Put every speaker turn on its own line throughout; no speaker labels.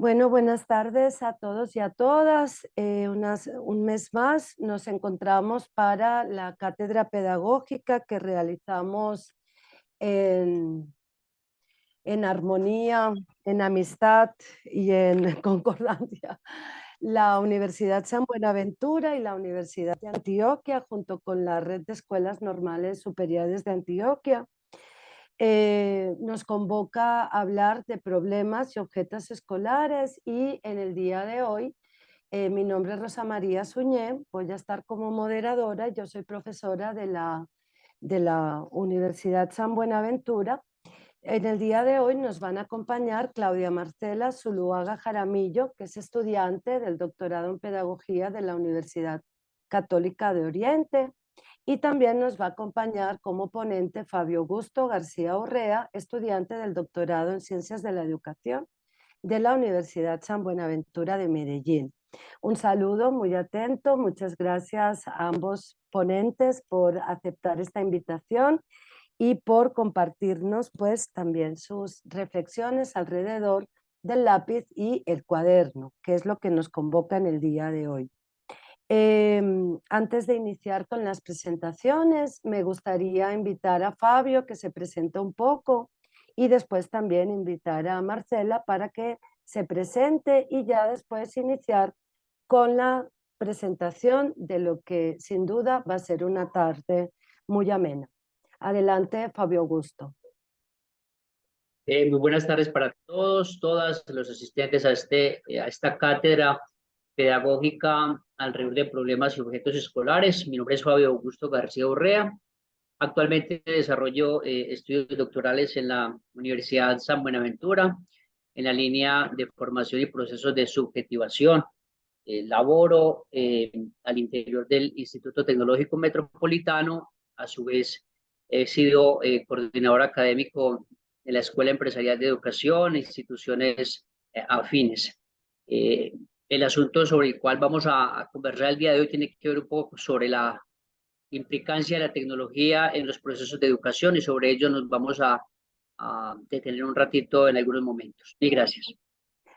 Bueno, buenas tardes a todos y a todas. Un mes más nos encontramos para la cátedra pedagógica que realizamos en, en armonía, en amistad y en concordancia. La Universidad San Buenaventura y la Universidad de Antioquia, junto con la Red de Escuelas Normales Superiores de Antioquia, nos convoca a hablar de problemas y objetos escolares y en el día de hoy mi nombre es Rosa María Suñé, voy a estar como moderadora, yo soy profesora de la Universidad San Buenaventura. En el día de hoy nos van a acompañar Claudia Marcela Zuluaga Jaramillo, que es estudiante del doctorado en Pedagogía de la Universidad Católica de Oriente, y también nos va a acompañar como ponente Fabio Augusto García Urrea, estudiante del doctorado en Ciencias de la Educación de la Universidad San Buenaventura de Medellín. Un saludo muy atento, muchas gracias a ambos ponentes por aceptar esta invitación y por compartirnos pues también sus reflexiones alrededor del lápiz y el cuaderno, que es lo que nos convoca en el día de hoy. Antes de iniciar con las presentaciones, me gustaría invitar a Fabio que se presente un poco y después también invitar a Marcela para que se presente y ya después iniciar con la presentación de lo que sin duda va a ser una tarde muy amena. Adelante, Fabio Augusto.
Muy buenas tardes para todos, todas los asistentes a esta cátedra pedagógica alrededor de problemas y objetos escolares. Mi nombre es Fabio Augusto García Urrea. Actualmente desarrollo estudios doctorales en la Universidad San Buenaventura, en la línea de formación y procesos de subjetivación. Laboro al interior del Instituto Tecnológico Metropolitano. A su vez, he sido coordinador académico de la Escuela Empresarial de Educación e instituciones afines. Eh, el asunto sobre el cual vamos a conversar el día de hoy tiene que ver un poco sobre la implicancia de la tecnología en los procesos de educación y sobre ello nos vamos a detener un ratito en algunos momentos. Y gracias.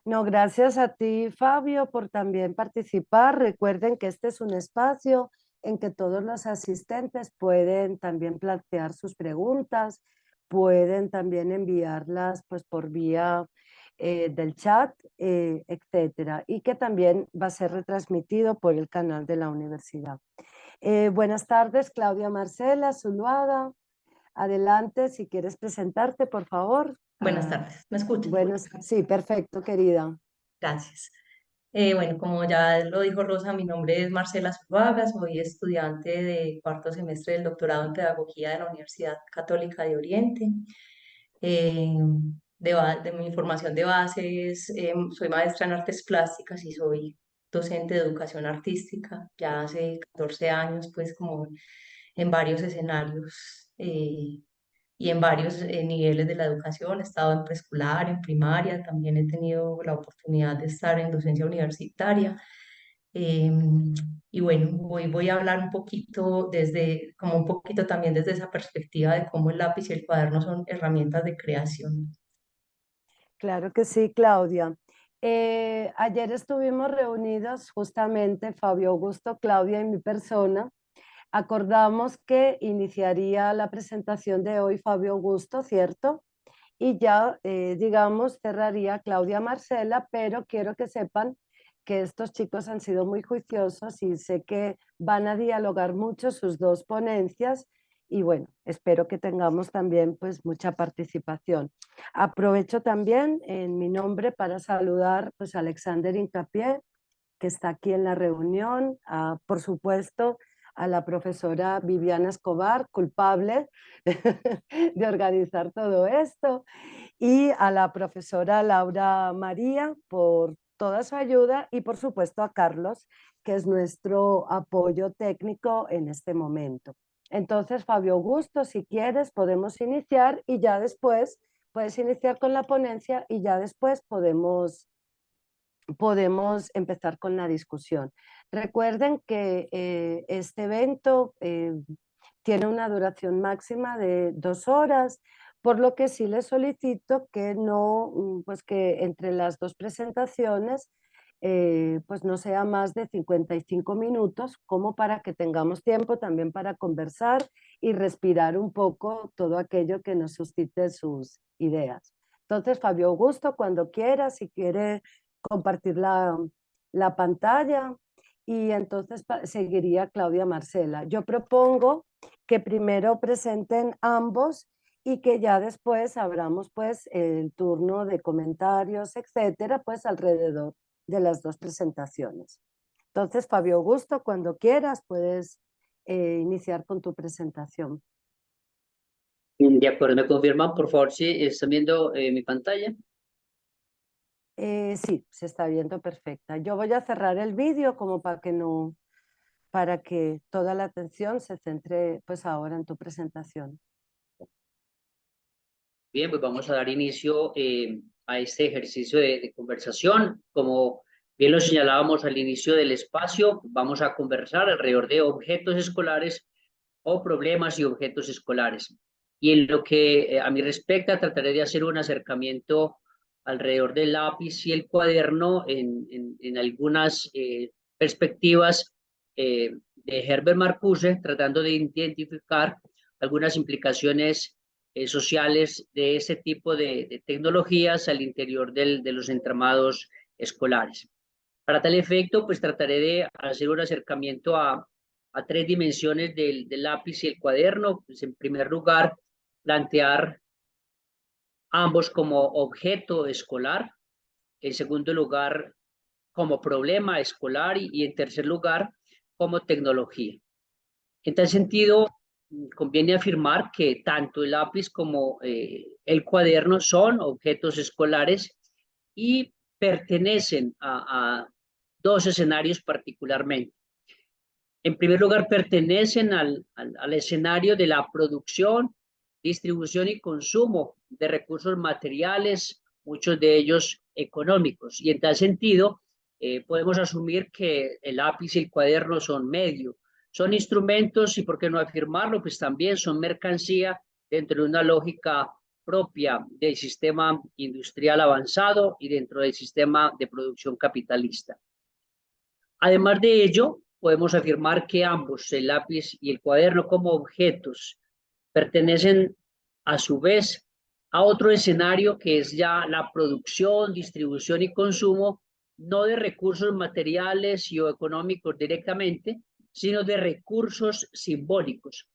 No, gracias a ti, Fabio, por también participar. Recuerden que este es un espacio en que todos los asistentes pueden también plantear sus preguntas, pueden también enviarlas pues por vía del chat, etcétera, y que también va a ser retransmitido por el canal de la universidad. Buenas tardes, Claudia Marcela Zuluaga. Adelante, si quieres presentarte, por favor.
Buenas tardes, ¿me escuchan?
Bueno, sí, perfecto, querida.
Gracias. Bueno, como ya lo dijo Rosa, mi nombre es Marcela Zuluaga, soy estudiante de cuarto semestre del doctorado en Pedagogía de la Universidad Católica de Oriente. Eh, de mi formación de bases, soy maestra en artes plásticas y soy docente de educación artística ya hace 14 años, pues como en varios escenarios. Y en varios niveles de la educación. He estado en preescolar, en primaria, también he tenido la oportunidad de estar en docencia universitaria. Eh, y bueno, voy a hablar un poquito como un poquito también desde esa perspectiva de cómo el lápiz y el cuaderno son herramientas de creación.
Claro que sí, Claudia. Ayer estuvimos reunidos justamente Fabio Augusto, Claudia y mi persona. Acordamos que iniciaría la presentación de hoy Fabio Augusto, ¿cierto? Y ya, digamos, cerraría Claudia Marcela, pero quiero que sepan que estos chicos han sido muy juiciosos y sé que van a dialogar mucho sus dos ponencias y bueno, espero que tengamos también pues mucha participación. Aprovecho también en mi nombre para saludar pues a Alexander Incapié, que está aquí en la reunión, por supuesto a la profesora Viviana Escobar, culpable de organizar todo esto, y a la profesora Laura María por toda su ayuda y por supuesto a Carlos, que es nuestro apoyo técnico en este momento. Entonces, Fabio Augusto, si quieres, podemos iniciar y ya después puedes iniciar con la ponencia y ya después podemos empezar con la discusión. Recuerden que este evento tiene una duración máxima de 2 horas. por lo que sí les solicito que no, pues que entre las dos presentaciones pues no sea más de 55 minutos, como para que tengamos tiempo también para conversar y respirar un poco todo aquello que nos suscite sus ideas. Entonces, Fabio Augusto, cuando quiera, si quiere compartir la pantalla, y entonces seguiría Claudia Marcela. Yo propongo que primero presenten ambos y que ya después abramos pues el turno de comentarios, etcétera, pues alrededor de las dos presentaciones. Entonces, Fabio Augusto, cuando quieras, puedes iniciar con tu presentación.
De acuerdo, ¿me confirman, por favor, si están viendo mi pantalla?
Sí, se está viendo perfecta. Yo voy a cerrar el vídeo como para que toda la atención se centre pues ahora en tu presentación.
Bien, pues vamos a dar inicio a este ejercicio de conversación. Como bien lo señalábamos al inicio del espacio, vamos a conversar alrededor de objetos escolares o problemas y objetos escolares. Y en lo que a mí respecta, trataré de hacer un acercamiento alrededor del lápiz y el cuaderno en algunas perspectivas de Herbert Marcuse, tratando de identificar algunas implicaciones sociales de ese tipo de tecnologías al interior de los entramados escolares. Para tal efecto, pues trataré de hacer un acercamiento a tres dimensiones del lápiz y el cuaderno. Pues en primer lugar, plantear ambos como objeto escolar. En segundo lugar, como problema escolar y en tercer lugar, como tecnología. En tal sentido, conviene afirmar que tanto el lápiz como el cuaderno son objetos escolares y pertenecen a dos escenarios particularmente. En primer lugar, pertenecen al escenario de la producción, distribución y consumo de recursos materiales, muchos de ellos económicos. Y en tal sentido, podemos asumir que el lápiz y el cuaderno son medio, son instrumentos y, por qué no afirmarlo, pues también son mercancía dentro de una lógica propia del sistema industrial avanzado y dentro del sistema de producción capitalista. Además de ello, podemos afirmar que ambos, el lápiz y el cuaderno como objetos, pertenecen a su vez a otro escenario que es ya la producción, distribución y consumo, no de recursos materiales y o económicos directamente, sino de recursos simbólicos.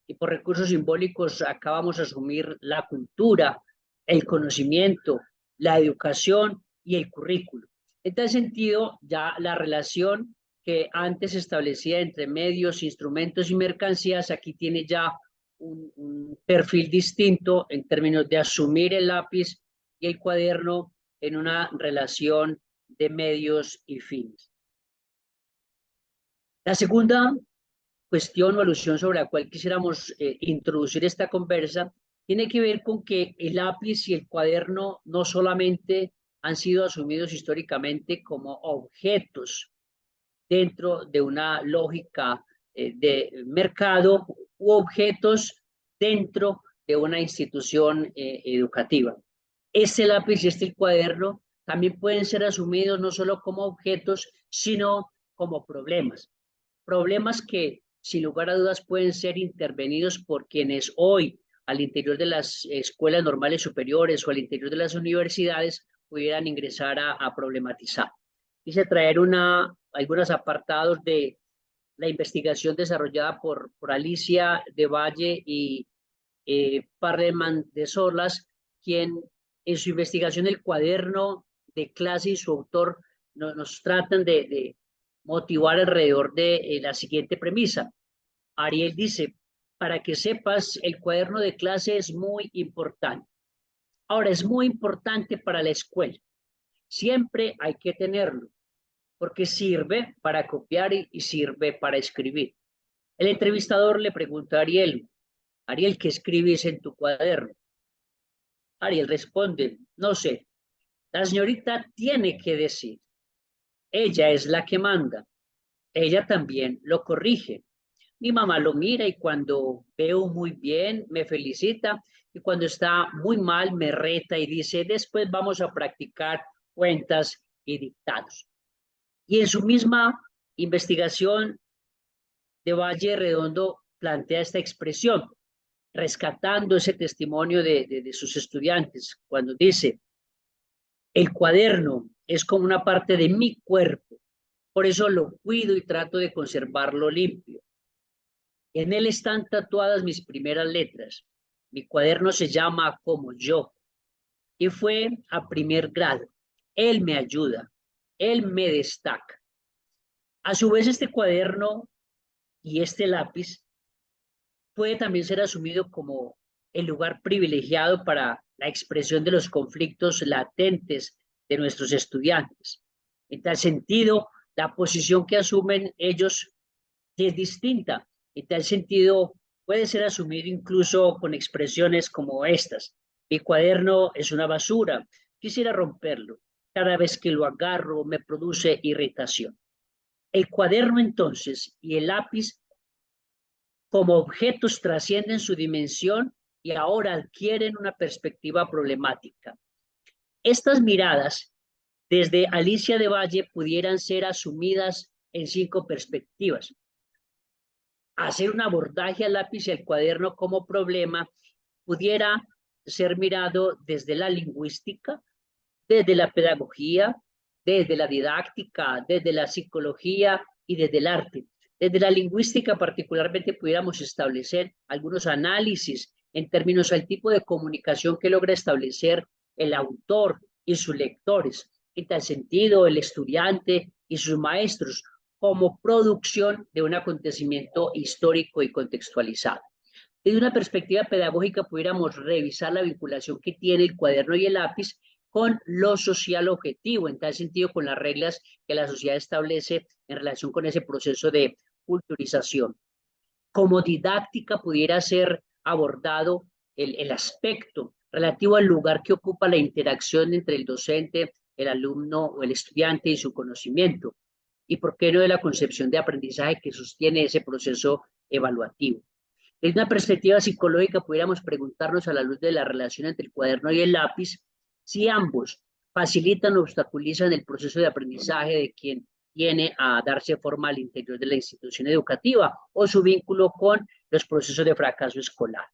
Y por recursos simbólicos acabamos de asumir la cultura, el conocimiento, la educación y el currículo. En tal sentido, ya la relación que antes se establecía entre medios, instrumentos y mercancías, aquí tiene ya un perfil distinto en términos de asumir el lápiz y el cuaderno en una relación de medios y fines. La segunda cuestión o alusión sobre la cual quisiéramos introducir esta conversa tiene que ver con que el lápiz y el cuaderno no solamente han sido asumidos históricamente como objetos dentro de una lógica de mercado u objetos dentro de una institución educativa. Este lápiz y este cuaderno también pueden ser asumidos no solo como objetos, sino como problemas. Problemas que, sin lugar a dudas, pueden ser intervenidos por quienes hoy, al interior de las escuelas normales superiores o al interior de las universidades, pudieran ingresar a problematizar. Quise traer algunos apartados de la investigación desarrollada por Alicia de Valle y Parleman de Solas, quien en su investigación El cuaderno de clase y su autor nos tratan de motivar alrededor de la siguiente premisa. Ariel dice, para que sepas, el cuaderno de clase es muy importante. Ahora, es muy importante para la escuela. Siempre hay que tenerlo, porque sirve para copiar y sirve para escribir. El entrevistador le pregunta a Ariel, Ariel, ¿qué escribes en tu cuaderno? Ariel responde, no sé, la señorita tiene que decir, ella es la que manda, ella también lo corrige, Mi mamá lo mira y cuando veo muy bien me felicita y cuando está muy mal me reta y dice, después vamos a practicar cuentas y dictados. Y en su misma investigación de Valle Redondo plantea esta expresión, rescatando ese testimonio de sus estudiantes, cuando dice, el cuaderno es como una parte de mi cuerpo, por eso lo cuido y trato de conservarlo limpio. En él están tatuadas mis primeras letras. Mi cuaderno se llama como yo y fue a primer grado. Él me ayuda, él me destaca. A su vez, este cuaderno y este lápiz puede también ser asumido como el lugar privilegiado para la expresión de los conflictos latentes de nuestros estudiantes. En tal sentido, la posición que asumen ellos es distinta. En tal sentido, puede ser asumido incluso con expresiones como estas. Mi cuaderno es una basura. Quisiera romperlo. Cada vez que lo agarro me produce irritación. El cuaderno entonces y el lápiz como objetos trascienden su dimensión y ahora adquieren una perspectiva problemática. Estas miradas desde Alicia de Valle pudieran ser asumidas en 5 perspectivas. Hacer un abordaje al lápiz y al cuaderno como problema pudiera ser mirado desde la lingüística, desde la pedagogía, desde la didáctica, desde la psicología y desde el arte. Desde la lingüística particularmente pudiéramos establecer algunos análisis en términos al tipo de comunicación que logra establecer el autor y sus lectores. En tal sentido, el estudiante y sus maestros como producción de un acontecimiento histórico y contextualizado. Desde una perspectiva pedagógica pudiéramos revisar la vinculación que tiene el cuaderno y el lápiz con lo social objetivo, en tal sentido con las reglas que la sociedad establece en relación con ese proceso de culturización. Como didáctica pudiera ser abordado el aspecto relativo al lugar que ocupa la interacción entre el docente, el alumno o el estudiante y su conocimiento, y por qué no de la concepción de aprendizaje que sostiene ese proceso evaluativo. Desde una perspectiva psicológica, pudiéramos preguntarnos a la luz de la relación entre el cuaderno y el lápiz, si ambos facilitan o obstaculizan el proceso de aprendizaje de quien viene a darse forma al interior de la institución educativa o su vínculo con los procesos de fracaso escolar.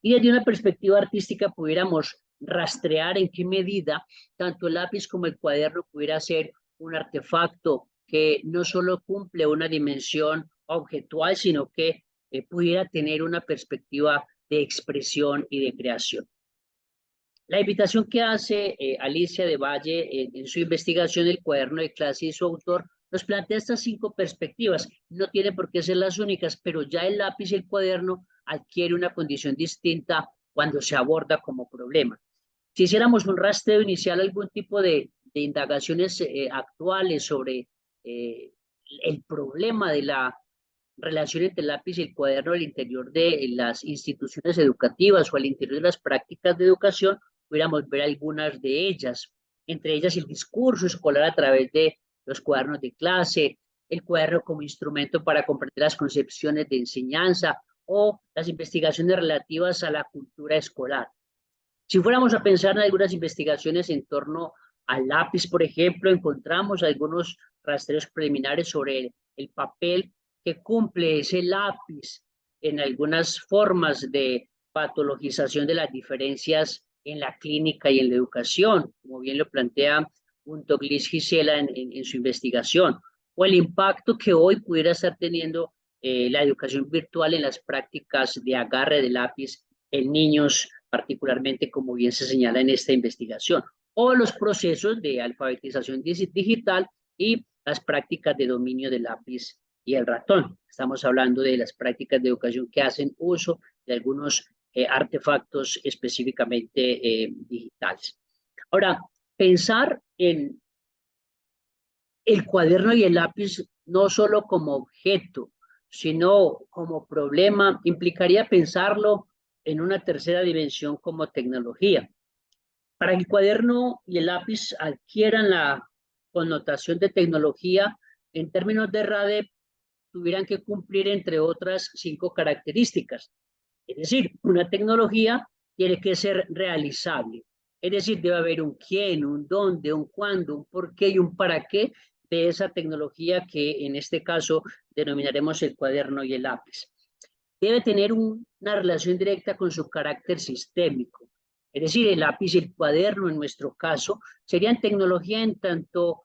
Y desde una perspectiva artística pudiéramos rastrear en qué medida tanto el lápiz como el cuaderno pudiera ser un artefacto que no solo cumple una dimensión objetual, sino que pudiera tener una perspectiva de expresión y de creación. La invitación que hace Alicia de Valle en su investigación del cuaderno de clase y su autor nos plantea estas 5 perspectivas. No tiene por qué ser las únicas, pero ya el lápiz y el cuaderno adquiere una condición distinta cuando se aborda como problema. Si hiciéramos un rastreo inicial, algún tipo de indagaciones actuales sobre el problema de la relación entre el lápiz y el cuaderno al interior de las instituciones educativas o al interior de las prácticas de educación, pudiéramos ver algunas de ellas, entre ellas el discurso escolar a través de los cuadernos de clase, el cuaderno como instrumento para comprender las concepciones de enseñanza o las investigaciones relativas a la cultura escolar. Si fuéramos a pensar en algunas investigaciones en torno al lápiz, por ejemplo, encontramos algunos rastreos preliminares sobre el papel que cumple ese lápiz en algunas formas de patologización de las diferencias en la clínica y en la educación, como bien lo plantea Untoglis Gisela en su investigación, o el impacto que hoy pudiera estar teniendo la educación virtual en las prácticas de agarre de lápiz en niños, particularmente como bien se señala en esta investigación, o los procesos de alfabetización digital y las prácticas de dominio del lápiz y el ratón. Estamos hablando de las prácticas de educación que hacen uso de algunos artefactos específicamente digitales. Ahora, pensar en el cuaderno y el lápiz no solo como objeto, sino como problema, implicaría pensarlo en una tercera dimensión como tecnología. Para que el cuaderno y el lápiz adquieran la connotación de tecnología, en términos de RADE, tuvieran que cumplir, entre otras, 5 características. Es decir, una tecnología tiene que ser realizable. Es decir, debe haber un quién, un dónde, un cuándo, un por qué y un para qué de esa tecnología que en este caso denominaremos el cuaderno y el lápiz. Debe tener una relación directa con su carácter sistémico. Es decir, el lápiz y el cuaderno, en nuestro caso, serían tecnología en tanto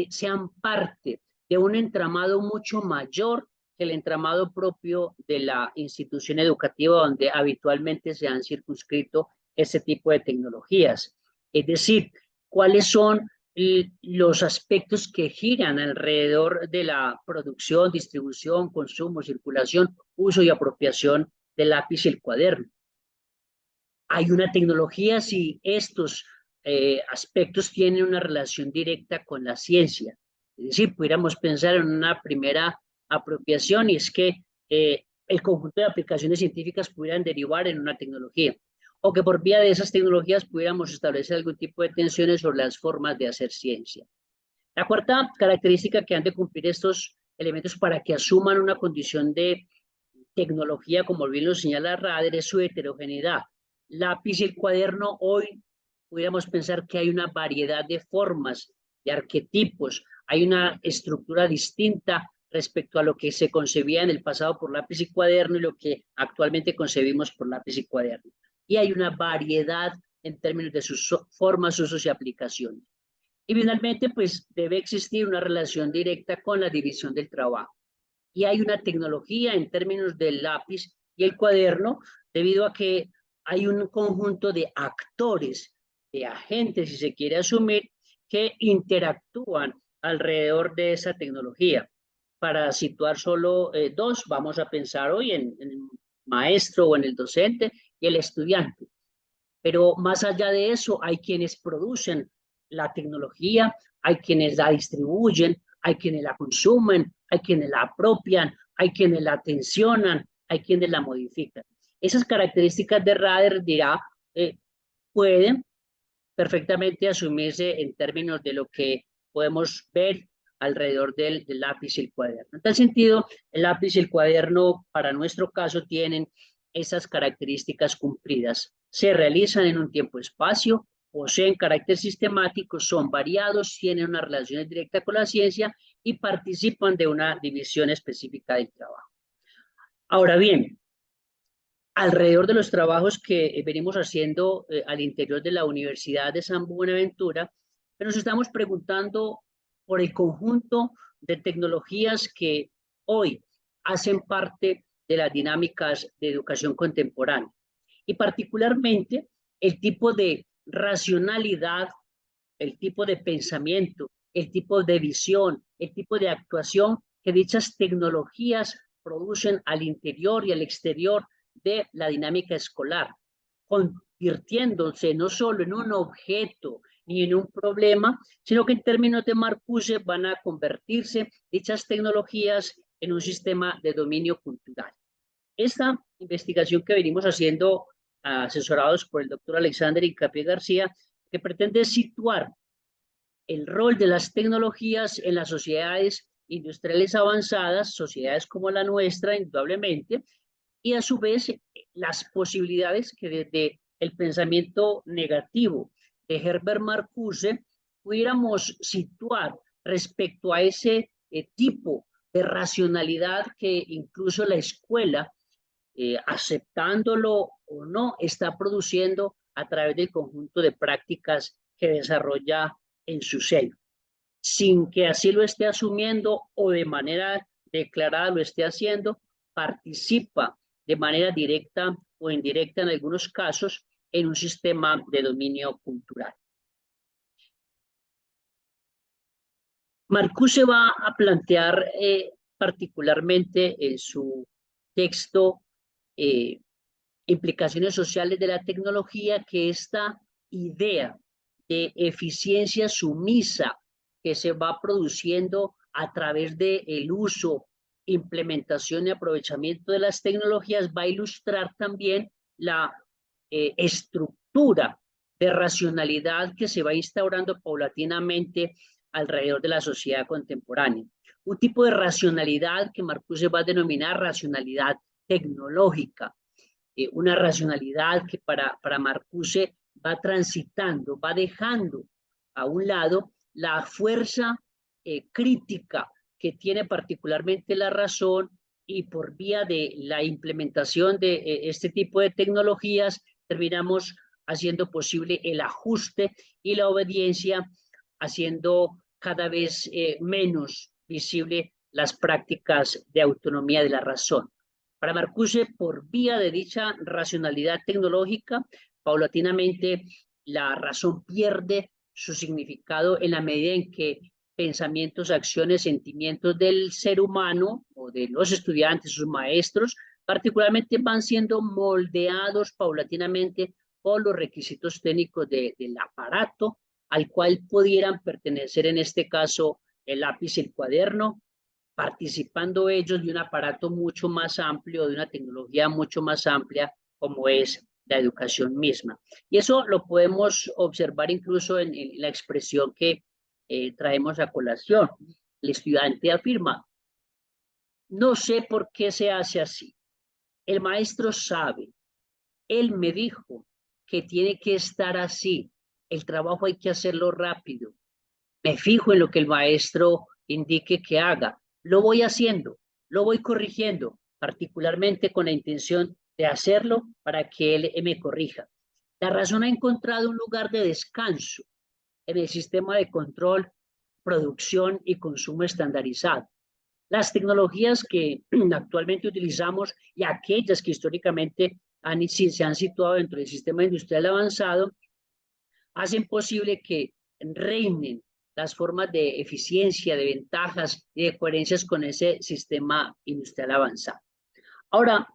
sean parte de un entramado mucho mayor que el entramado propio de la institución educativa donde habitualmente se han circunscrito ese tipo de tecnologías. Es decir, cuáles son los aspectos que giran alrededor de la producción, distribución, consumo, circulación, uso y apropiación del lápiz y el cuaderno. Hay una tecnología si estos aspectos tienen una relación directa con la ciencia. Es decir, pudiéramos pensar en una primera apropiación y es que el conjunto de aplicaciones científicas pudieran derivar en una tecnología o que por vía de esas tecnologías pudiéramos establecer algún tipo de tensiones sobre las formas de hacer ciencia. La cuarta característica que han de cumplir estos elementos para que asuman una condición de tecnología, como bien lo señala Rader, es su heterogeneidad. Lápiz y el cuaderno, hoy pudiéramos pensar que hay una variedad de formas, de arquetipos, hay una estructura distinta respecto a lo que se concebía en el pasado por lápiz y cuaderno y lo que actualmente concebimos por lápiz y cuaderno. Y hay una variedad en términos de sus formas, usos y aplicaciones. Y finalmente, pues debe existir una relación directa con la división del trabajo. Y hay una tecnología en términos del lápiz y el cuaderno, debido a que hay un conjunto de actores, de agentes, si se quiere asumir, que interactúan alrededor de esa tecnología. Para situar solo dos, vamos a pensar hoy en el maestro o en el docente y el estudiante. Pero más allá de eso, hay quienes producen la tecnología, hay quienes la distribuyen, hay quienes la consumen, hay quienes la apropian, hay quienes la tensionan, hay quienes la modifican. Esas características de Rader dirá, pueden perfectamente asumirse en términos de lo que podemos ver alrededor del lápiz y el cuaderno. En tal sentido, el lápiz y el cuaderno, para nuestro caso, tienen esas características cumplidas. Se realizan en un tiempo-espacio, poseen carácter sistemático, son variados, tienen una relación directa con la ciencia y participan de una división específica del trabajo. Ahora bien, alrededor de los trabajos que venimos haciendo al interior de la Universidad de San Buenaventura, nos estamos preguntando por el conjunto de tecnologías que hoy hacen parte de las dinámicas de educación contemporánea y particularmente el tipo de racionalidad, el tipo de pensamiento, el tipo de visión, el tipo de actuación que dichas tecnologías producen al interior y al exterior de la dinámica escolar, convirtiéndose no solo en un objeto ni en un problema, sino que en términos de Marcuse van a convertirse dichas tecnologías en un sistema de dominio cultural. Esta investigación que venimos haciendo, asesorados por el doctor Alexander Hincapié García, que pretende situar el rol de las tecnologías en las sociedades industriales avanzadas, sociedades como la nuestra, indudablemente, y a su vez las posibilidades que desde el pensamiento negativo de Herbert Marcuse pudiéramos situar respecto a ese tipo de racionalidad que incluso la escuela, aceptándolo o no, está produciendo a través del conjunto de prácticas que desarrolla en su seno, sin que así lo esté asumiendo o de manera declarada lo esté haciendo, participa de manera directa o indirecta en algunos casos en un sistema de dominio cultural. Marcuse va a plantear particularmente en su texto Implicaciones sociales de la tecnología, que esta idea de eficiencia sumisa que se va produciendo a través del uso, implementación y aprovechamiento de las tecnologías va a ilustrar también la estructura de racionalidad que se va instaurando paulatinamente alrededor de la sociedad contemporánea. Un tipo de racionalidad que Marcuse va a denominar racionalidad tecnológica, una racionalidad que para Marcuse va transitando, va dejando a un lado la fuerza crítica que tiene particularmente la razón, y por vía de la implementación de este tipo de tecnologías terminamos haciendo posible el ajuste y la obediencia, haciendo cada vez menos visible las prácticas de autonomía de la razón. Para Marcuse, por vía de dicha racionalidad tecnológica, paulatinamente la razón pierde su significado en la medida en que pensamientos, acciones, sentimientos del ser humano o de los estudiantes, sus maestros, particularmente van siendo moldeados paulatinamente por los requisitos técnicos del aparato al cual pudieran pertenecer, en este caso, el lápiz y el cuaderno, participando ellos de un aparato mucho más amplio, de una tecnología mucho más amplia, como es la educación misma. Y eso lo podemos observar incluso en la expresión que traemos a colación. El estudiante afirma: no sé por qué se hace así. El maestro sabe. Él me dijo que tiene que estar así. El trabajo hay que hacerlo rápido. Me fijo en lo que el maestro indique que haga. Lo voy haciendo, lo voy corrigiendo, particularmente con la intención de hacerlo para que él me corrija. La razón ha encontrado un lugar de descanso en el sistema de control, producción y consumo estandarizado. Las tecnologías que actualmente utilizamos y aquellas que históricamente se han situado dentro del sistema industrial avanzado hacen posible que reinen las formas de eficiencia, de ventajas y de coherencias con ese sistema industrial avanzado. Ahora,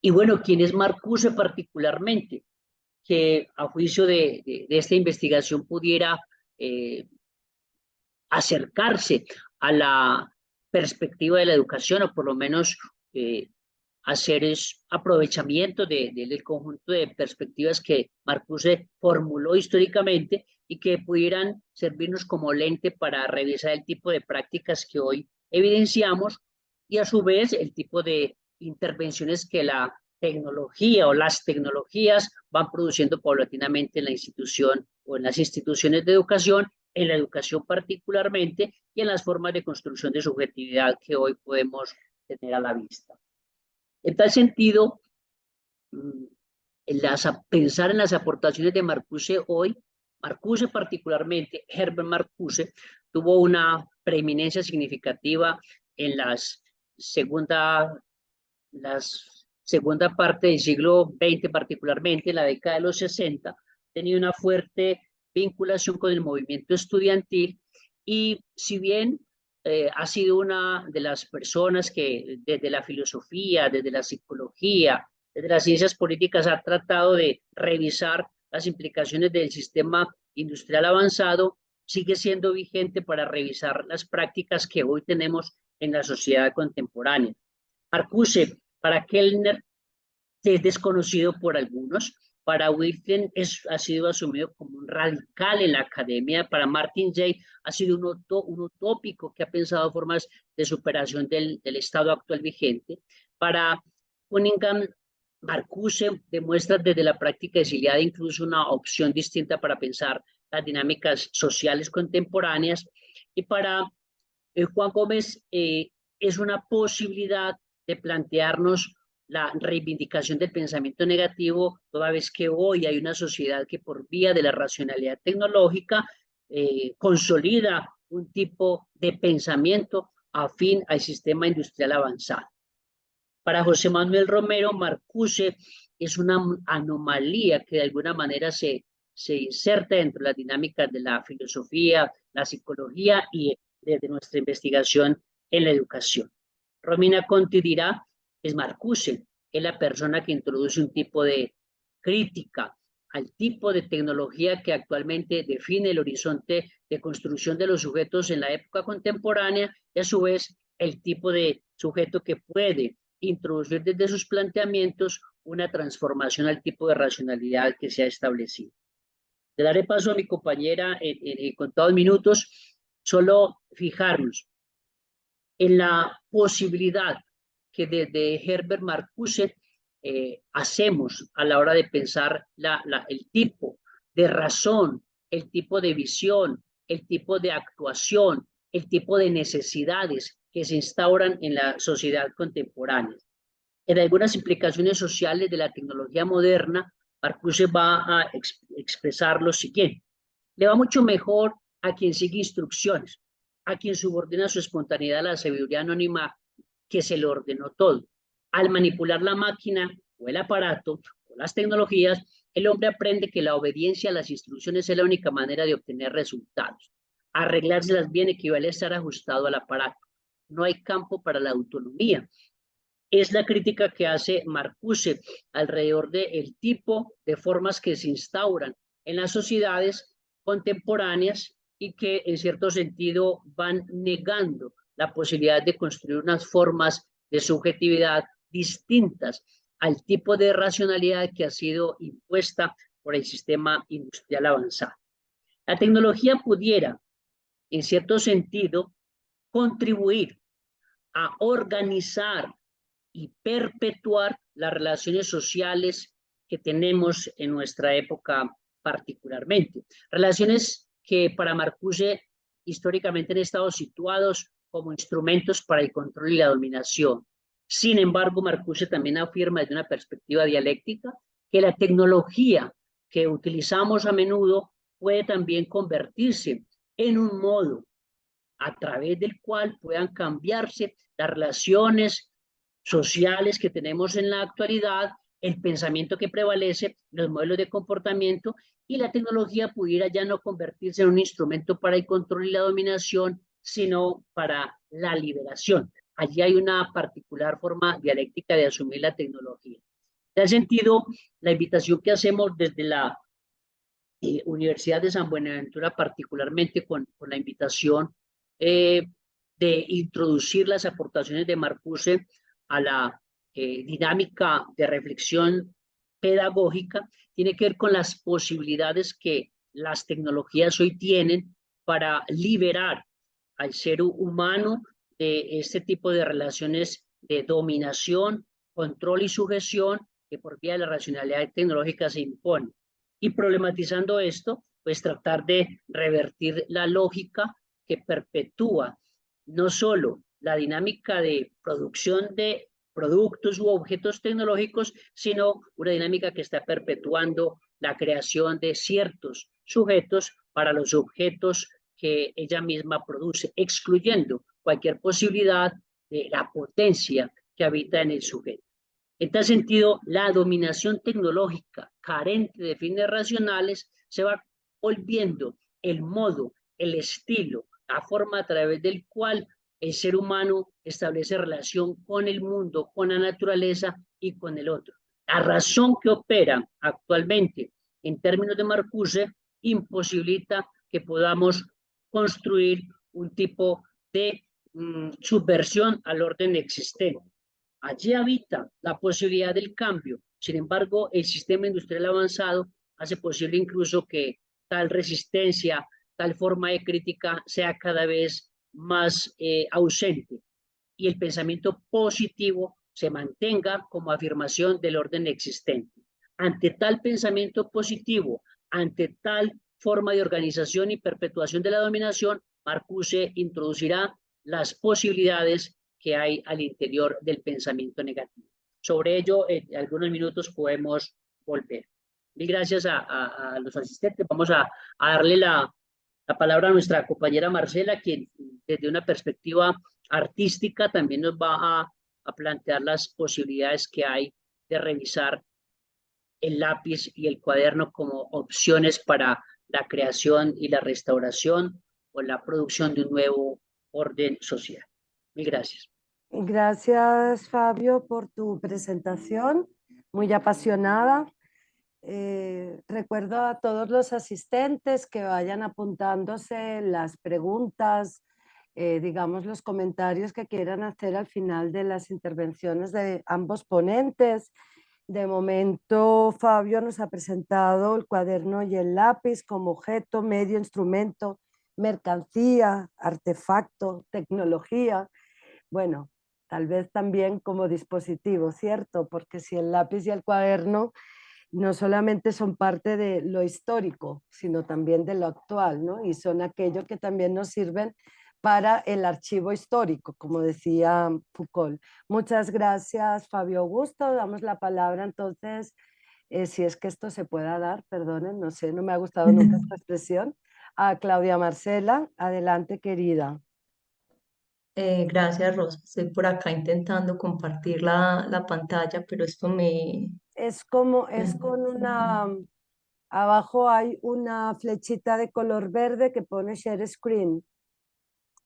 y bueno, ¿quién es Marcuse particularmente? Que a juicio de esta investigación pudiera acercarse a la perspectiva de la educación, o por lo menos hacer aprovechamiento del conjunto de perspectivas que Marcuse formuló históricamente y que pudieran servirnos como lente para revisar el tipo de prácticas que hoy evidenciamos, y a su vez el tipo de intervenciones que la tecnología o las tecnologías van produciendo paulatinamente en la institución o en las instituciones de educación, en la educación particularmente, y en las formas de construcción de subjetividad que hoy podemos tener a la vista. En tal sentido, pensar en las aportaciones de Marcuse hoy, Marcuse particularmente, Herbert Marcuse, tuvo una preeminencia significativa en la segunda parte del siglo XX, particularmente en la década de los 60, tenía una fuerte vinculación con el movimiento estudiantil, y si bien ha sido una de las personas que desde la filosofía, desde la psicología, desde las ciencias políticas ha tratado de revisar las implicaciones del sistema industrial avanzado, sigue siendo vigente para revisar las prácticas que hoy tenemos en la sociedad contemporánea. Marcuse, para Kellner, es desconocido por algunos. Para Wilson ha sido asumido como un radical en la academia. Para Martin Jay ha sido un utópico que ha pensado formas de superación del estado actual vigente. Para Cunningham, Marcuse demuestra desde la práctica exiliada incluso una opción distinta para pensar las dinámicas sociales contemporáneas. Y para Juan Gómez es una posibilidad de plantearnos la reivindicación del pensamiento negativo, toda vez que hoy hay una sociedad que por vía de la racionalidad tecnológica consolida un tipo de pensamiento afín al sistema industrial avanzado. Para José Manuel Romero, Marcuse es una anomalía que de alguna manera se inserta dentro de las dinámicas de la filosofía, la psicología y desde nuestra investigación en la educación. Romina Conti dirá: es Marcuse, es la persona que introduce un tipo de crítica al tipo de tecnología que actualmente define el horizonte de construcción de los sujetos en la época contemporánea, y a su vez el tipo de sujeto que puede introducir desde sus planteamientos una transformación al tipo de racionalidad que se ha establecido. Le daré paso a mi compañera en contados minutos solo fijarnos en la posibilidad que desde Herbert Marcuse hacemos a la hora de pensar el tipo de razón, el tipo de visión, el tipo de actuación, el tipo de necesidades que se instauran en la sociedad contemporánea. En algunas implicaciones sociales de la tecnología moderna, Marcuse va a expresar lo siguiente: le va mucho mejor a quien sigue instrucciones, a quien subordina su espontaneidad a la sabiduría anónima que se le ordenó todo. Al manipular la máquina o el aparato o las tecnologías, el hombre aprende que la obediencia a las instrucciones es la única manera de obtener resultados. Arreglárselas bien equivale a estar ajustado al aparato. No hay campo para la autonomía. Es la crítica que hace Marcuse alrededor del tipo de formas que se instauran en las sociedades contemporáneas y que en cierto sentido van negando la posibilidad de construir unas formas de subjetividad distintas al tipo de racionalidad que ha sido impuesta por el sistema industrial avanzado. La tecnología pudiera, en cierto sentido, contribuir a organizar y perpetuar las relaciones sociales que tenemos en nuestra época particularmente. Relaciones que para Marcuse históricamente han estado situados como instrumentos para el control y la dominación. Sin embargo, Marcuse también afirma desde una perspectiva dialéctica que la tecnología que utilizamos a menudo puede también convertirse en un modo a través del cual puedan cambiarse las relaciones sociales que tenemos en la actualidad, el pensamiento que prevalece, los modelos de comportamiento, y la tecnología pudiera ya no convertirse en un instrumento para el control y la dominación, sino para la liberación. Allí hay una particular forma dialéctica de asumir la tecnología. En ese sentido, la invitación que hacemos desde la Universidad de San Buenaventura, particularmente con la invitación de introducir las aportaciones de Marcuse a la dinámica de reflexión pedagógica, tiene que ver con las posibilidades que las tecnologías hoy tienen para liberar al ser humano de este tipo de relaciones de dominación, control y sujeción que por vía de la racionalidad tecnológica se imponen. Y problematizando esto, pues tratar de revertir la lógica que perpetúa no solo la dinámica de producción de productos u objetos tecnológicos, sino una dinámica que está perpetuando la creación de ciertos sujetos para los objetos que ella misma produce, excluyendo cualquier posibilidad de la potencia que habita en el sujeto. En tal sentido, la dominación tecnológica carente de fines racionales se va volviendo el modo, el estilo, la forma a través del cual el ser humano establece relación con el mundo, con la naturaleza y con el otro. La razón que opera actualmente en términos de Marcuse imposibilita que podamos construir un tipo de subversión al orden existente. Allí habita la posibilidad del cambio. Sin embargo, el sistema industrial avanzado hace posible incluso que tal resistencia, tal forma de crítica sea cada vez más ausente y el pensamiento positivo se mantenga como afirmación del orden existente. Ante tal pensamiento positivo, ante tal forma de organización y perpetuación de la dominación, Marcuse introducirá las posibilidades que hay al interior del pensamiento negativo. Sobre ello, en algunos minutos podemos volver. Mil gracias a los asistentes. Vamos a darle la palabra a nuestra compañera Marcela, quien desde una perspectiva artística también nos va a plantear las posibilidades que hay de revisar el lápiz y el cuaderno como opciones para la creación y la restauración o la producción de un nuevo orden social. Mil gracias.
Gracias, Fabio, por tu presentación, muy apasionada. Recuerdo a todos los asistentes que vayan apuntándose las preguntas, digamos los comentarios que quieran hacer al final de las intervenciones de ambos ponentes. De momento, Fabio nos ha presentado el cuaderno y el lápiz como objeto, medio, instrumento, mercancía, artefacto, tecnología. Bueno, tal vez también como dispositivo, ¿cierto? Porque si el lápiz y el cuaderno no solamente son parte de lo histórico, sino también de lo actual, ¿no? Y son aquello que también nos sirven para el archivo histórico, como decía Foucault. Muchas gracias, Fabio Augusto. Damos la palabra entonces, si es que esto se pueda dar, perdonen, no sé, no me ha gustado nunca esta expresión, a Claudia Marcela. Adelante, querida.
Gracias, Rosa. Estoy por acá intentando compartir la pantalla, pero esto me...
Es como, es con una, abajo hay una flechita de color verde que pone Share Screen.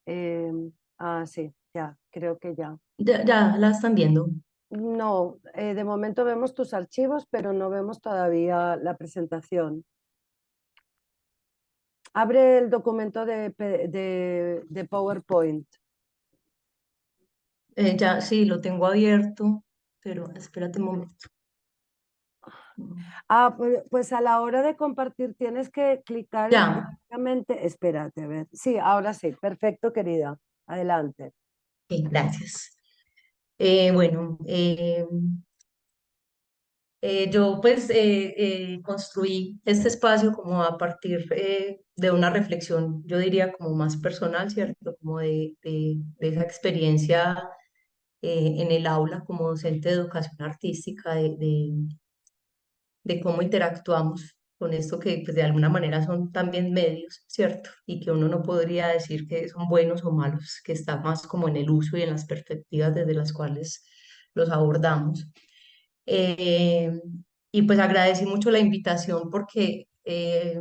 Eh, sí, ya, creo que ya.
Ya la están viendo.
No, de momento vemos tus archivos, pero no vemos todavía la presentación. Abre el documento de PowerPoint.
Ya, sí, lo tengo abierto, pero espérate un momento.
Pues a la hora de compartir tienes que clicar
Ya,
específicamente. Espérate, a ver. Sí, ahora sí. Perfecto, querida. Adelante.
ok, gracias. Bueno, yo pues construí este espacio como a partir de una reflexión, yo diría como más personal, ¿cierto? Como de esa experiencia en el aula como docente de educación artística, de cómo interactuamos con esto que pues, de alguna manera son también medios, ¿cierto? Y que uno no podría decir que son buenos o malos, que está más como en el uso y en las perspectivas desde las cuales los abordamos. Eh, y pues agradecí mucho la invitación porque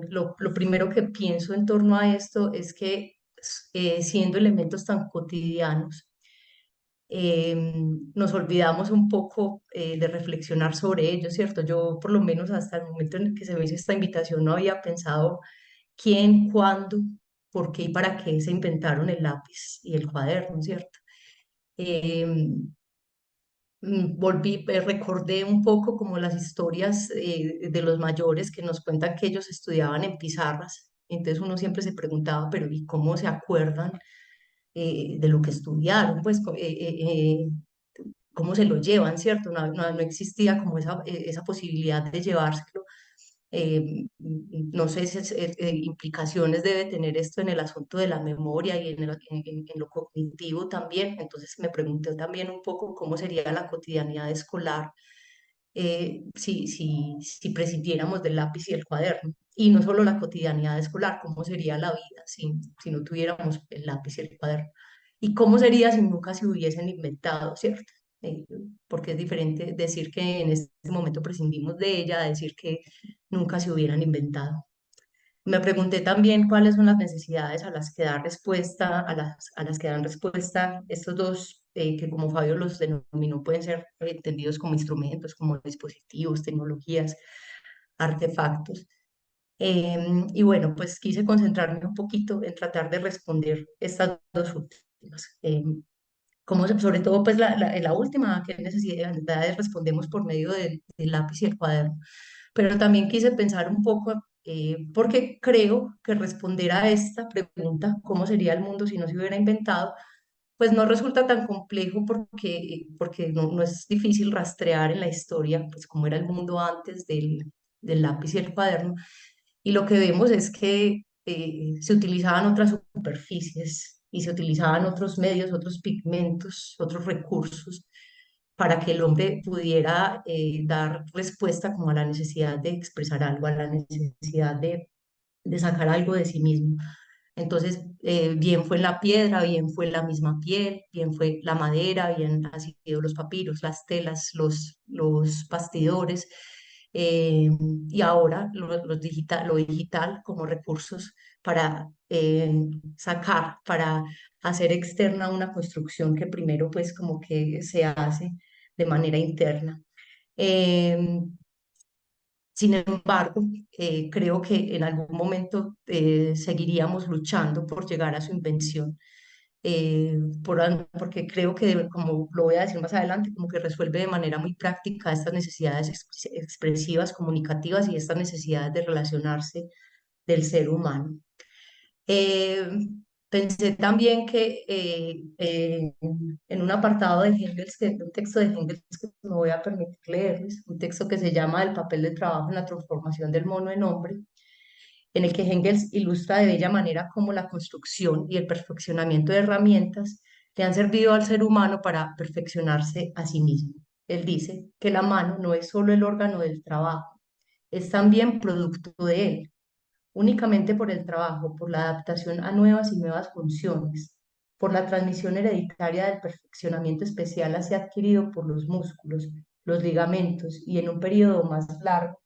lo primero que pienso en torno a esto es que siendo elementos tan cotidianos, nos olvidamos un poco de reflexionar sobre ello, ¿cierto? Yo por lo menos hasta el momento en el que se me hizo esta invitación no había pensado quién, cuándo, por qué y para qué se inventaron el lápiz y el cuaderno, ¿cierto? Em, recordé un poco como las historias de los mayores que nos cuentan que ellos estudiaban en pizarras. Entonces uno siempre se preguntaba, pero ¿y cómo se acuerdan de lo que estudiaron? Pues, cómo se lo llevan, ¿cierto? No existía como esa posibilidad de llevárselo. No sé si implicaciones debe tener esto en el asunto de la memoria y en lo cognitivo también. Entonces me pregunté también un poco cómo sería la cotidianidad escolar si prescindiéramos del lápiz y el cuaderno. Y no solo la cotidianidad escolar, cómo sería la vida si no tuviéramos el lápiz y el cuaderno. Y cómo sería si nunca se hubiesen inventado, ¿cierto? Eh, Porque es diferente decir que en este momento prescindimos de ella a decir que nunca se hubieran inventado. Me pregunté también cuáles son las necesidades a las que da respuesta, a las que dan respuesta estos dos, que como Fabio los denominó, pueden ser entendidos como instrumentos, como dispositivos, tecnologías, artefactos. Y bueno, pues quise concentrarme un poquito en tratar de responder estas dos últimas. Sobre todo, pues la última, ¿qué necesidades respondemos por medio del lápiz y el cuaderno? Pero también quise pensar un poco, porque creo que responder a esta pregunta, ¿cómo sería el mundo si no se hubiera inventado? Pues no resulta tan complejo porque no es difícil rastrear en la historia, pues cómo era el mundo antes del lápiz y el cuaderno. Y lo que vemos es que se utilizaban otras superficies y se utilizaban otros medios, otros pigmentos, otros recursos para que el hombre pudiera dar respuesta como a la necesidad de expresar algo, a la necesidad de sacar algo de sí mismo. Entonces, bien fue la piedra, bien fue la misma piel, bien fue la madera, bien han sido los papiros, las telas, los bastidores, y ahora lo digital como recursos para sacar, para hacer externa una construcción que primero pues como que se hace de manera interna. Em, Sin embargo, creo que en algún momento seguiríamos luchando por llegar a su invención, porque creo que, como lo voy a decir más adelante, como que resuelve de manera muy práctica estas necesidades expresivas, comunicativas y estas necesidades de relacionarse del ser humano. Eh, Pensé también que en un apartado de Engels, un texto de Engels que me voy a permitir leerles, un texto que se llama El papel del trabajo en la transformación del mono en hombre, en el que Engels ilustra de bella manera cómo la construcción y el perfeccionamiento de herramientas le han servido al ser humano para perfeccionarse a sí mismo. Él dice que la mano no es solo el órgano del trabajo, es también producto de él, únicamente por el trabajo, por la adaptación a nuevas y nuevas funciones, por la transmisión hereditaria del perfeccionamiento especial así adquirido por los músculos, los ligamentos y en un periodo más largo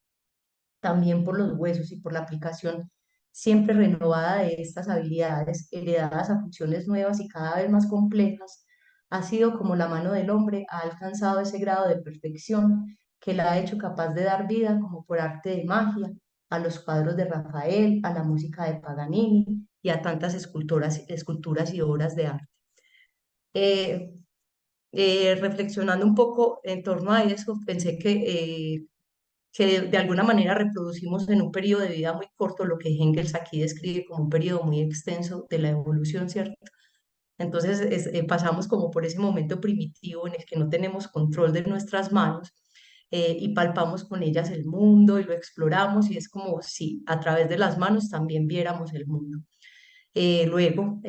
también por los huesos y por la aplicación siempre renovada de estas habilidades heredadas a funciones nuevas y cada vez más complejas, ha sido como la mano del hombre ha alcanzado ese grado de perfección que la ha hecho capaz de dar vida, como por arte de magia, a los cuadros de Rafael, a la música de Paganini y a tantas esculturas y obras de arte. Eh, Reflexionando un poco en torno a eso, pensé que de alguna manera reproducimos en un periodo de vida muy corto lo que Engels aquí describe como un periodo muy extenso de la evolución, ¿cierto? Entonces pasamos como por ese momento primitivo en el que no tenemos control de nuestras manos y palpamos con ellas el mundo y lo exploramos y es como si a través de las manos también viéramos el mundo. Luego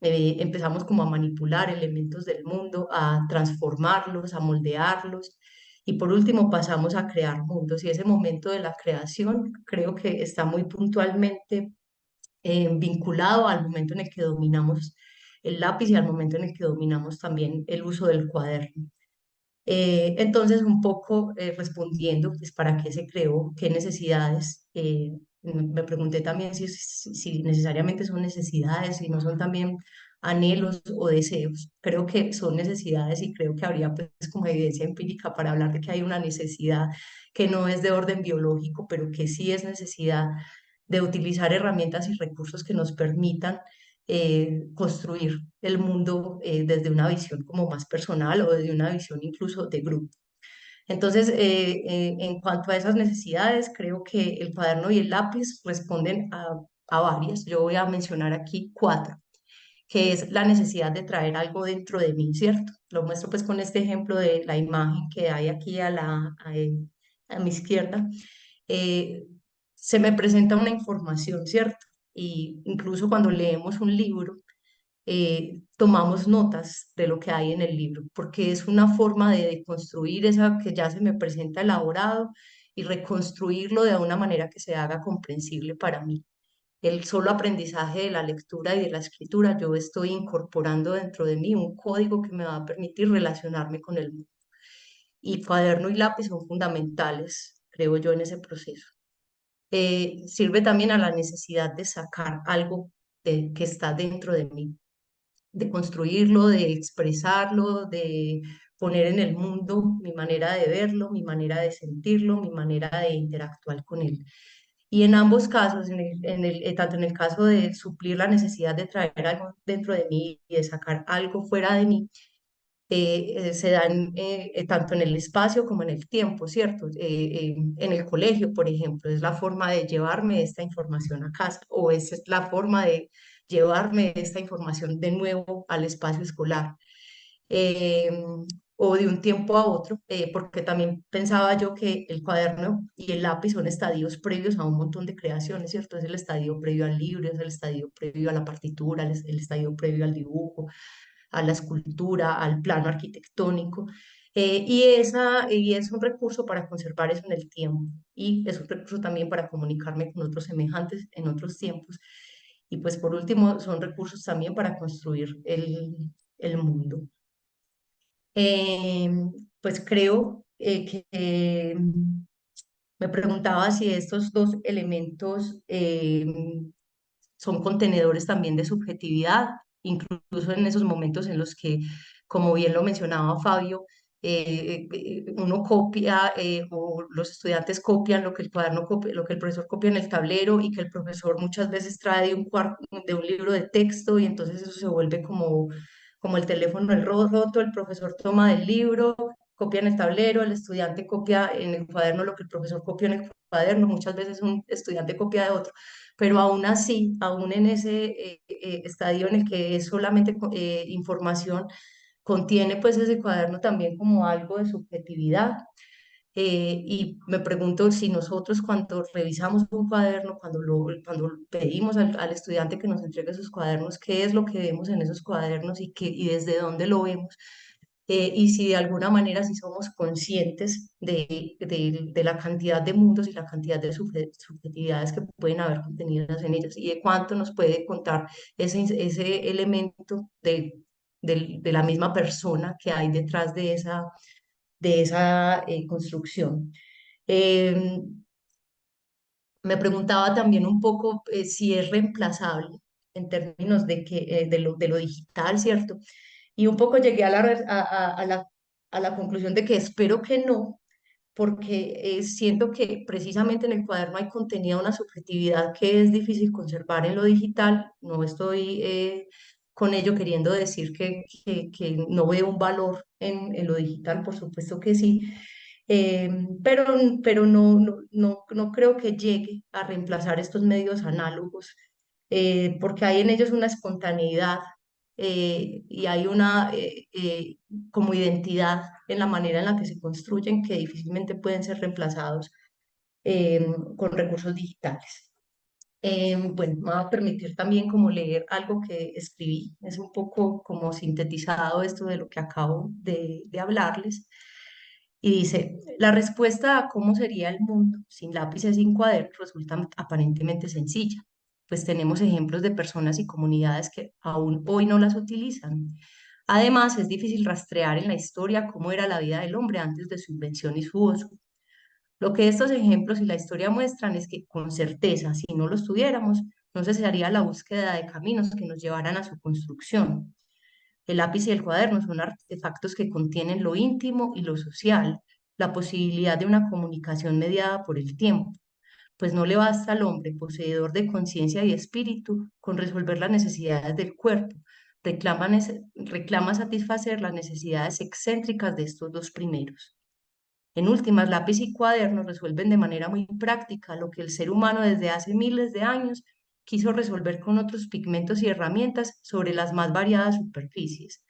empezamos como a manipular elementos del mundo, a transformarlos, a moldearlos y por último pasamos a crear mundos y ese momento de la creación creo que está muy puntualmente vinculado al momento en el que dominamos el lápiz y al momento en el que dominamos también el uso del cuaderno. Entonces, un poco respondiendo, pues, ¿para qué se creó? ¿Qué necesidades? Me pregunté también si necesariamente son necesidades, si no son también anhelos o deseos. Creo que son necesidades y creo que habría pues como evidencia empírica para hablar de que hay una necesidad que no es de orden biológico, pero que sí es necesidad de utilizar herramientas y recursos que nos permitan construir el mundo desde una visión como más personal o desde una visión incluso de grupo. Entonces, en cuanto a esas necesidades, creo que el cuaderno y el lápiz responden a varias. Yo voy a mencionar aquí cuatro, que es la necesidad de traer algo dentro de mí, ¿cierto? Lo muestro pues con este ejemplo de la imagen que hay aquí a mi izquierda. Eh, Se me presenta una información, ¿cierto? Y incluso cuando leemos un libro, tomamos notas de lo que hay en el libro, porque es una forma de deconstruir esa que ya se me presenta elaborado y reconstruirlo de una manera que se haga comprensible para mí. El solo aprendizaje de la lectura y de la escritura, yo estoy incorporando dentro de mí un código que me va a permitir relacionarme con el mundo. Y cuaderno y lápiz son fundamentales, creo yo, en ese proceso. Sirve también a la necesidad de sacar algo que está dentro de mí, de construirlo, de expresarlo, de poner en el mundo mi manera de verlo, mi manera de sentirlo, mi manera de interactuar con él. Y en ambos casos, tanto en el caso de suplir la necesidad de traer algo dentro de mí y de sacar algo fuera de mí, se dan tanto en el espacio como en el tiempo, ¿cierto? En el colegio, por ejemplo, es la forma de llevarme esta información a casa o es la forma de llevarme esta información de nuevo al espacio escolar. eh, o de un tiempo a otro, porque también pensaba yo que el cuaderno y el lápiz son estadios previos a un montón de creaciones, ¿cierto? Es el estadio previo al libro, es el estadio previo a la partitura, es el estadio previo al dibujo, a la escultura, al plano arquitectónico. Y es un recurso para conservar eso en el tiempo y es un recurso también para comunicarme con otros semejantes en otros tiempos. Y pues por último, son recursos también para construir el mundo. Eh, pues creo que me preguntaba si estos dos elementos son contenedores también de subjetividad, incluso en esos momentos en los que, como bien lo mencionaba Fabio, uno copia o los estudiantes copian lo que el cuaderno copia, lo que el profesor copia en el tablero y que el profesor muchas veces trae de un libro de texto y entonces eso se vuelve como el teléfono roto, el profesor toma del libro copia en el tablero, el estudiante copia en el cuaderno lo que el profesor copió en el cuaderno, muchas veces un estudiante copia de otro, pero aún así, aún en ese estadio en el que es solamente información, contiene pues ese cuaderno también como algo de subjetividad. Y me pregunto si nosotros cuando revisamos un cuaderno, cuando pedimos al estudiante que nos entregue sus cuadernos, qué es lo que vemos en esos cuadernos y desde dónde lo vemos, y si de alguna manera si somos conscientes de la cantidad de mundos y la cantidad de subjetividades que pueden haber contenidas en ellas y de cuánto nos puede contar ese elemento de la misma persona que hay detrás de esa construcción. Me preguntaba también un poco si es reemplazable en términos de lo digital, ¿cierto? Y un poco llegué a la conclusión de que espero que no, porque siento que precisamente en el cuaderno hay contenida una subjetividad que es difícil conservar en lo digital. No estoy con ello queriendo decir que no veo un valor en lo digital, por supuesto que sí, eh, pero, pero no creo que llegue a reemplazar estos medios análogos, porque hay en ellos una espontaneidad y hay una como identidad en la manera en la que se construyen que difícilmente pueden ser reemplazados con recursos digitales. Bueno, me va a permitir también como leer algo que escribí, es un poco como sintetizado esto de lo que acabo de hablarles. Y dice, la respuesta a cómo sería el mundo sin lápices y sin cuadernos resulta aparentemente sencilla, pues tenemos ejemplos de personas y comunidades que aún hoy no las utilizan. Además, es difícil rastrear en la historia cómo era la vida del hombre antes de su invención y su uso. Lo que estos ejemplos y la historia muestran es que, con certeza, si no los tuviéramos, no cesaría la búsqueda de caminos que nos llevaran a su construcción. El lápiz y el cuaderno son artefactos que contienen lo íntimo y lo social, la posibilidad de una comunicación mediada por el tiempo, pues no le basta al hombre poseedor de conciencia y espíritu con resolver las necesidades del cuerpo, reclama satisfacer las necesidades excéntricas de estos dos primeros. En últimas, lápiz y cuaderno resuelven de manera muy práctica lo que el ser humano desde hace miles de años quiso resolver con otros pigmentos y herramientas sobre las más variadas superficies.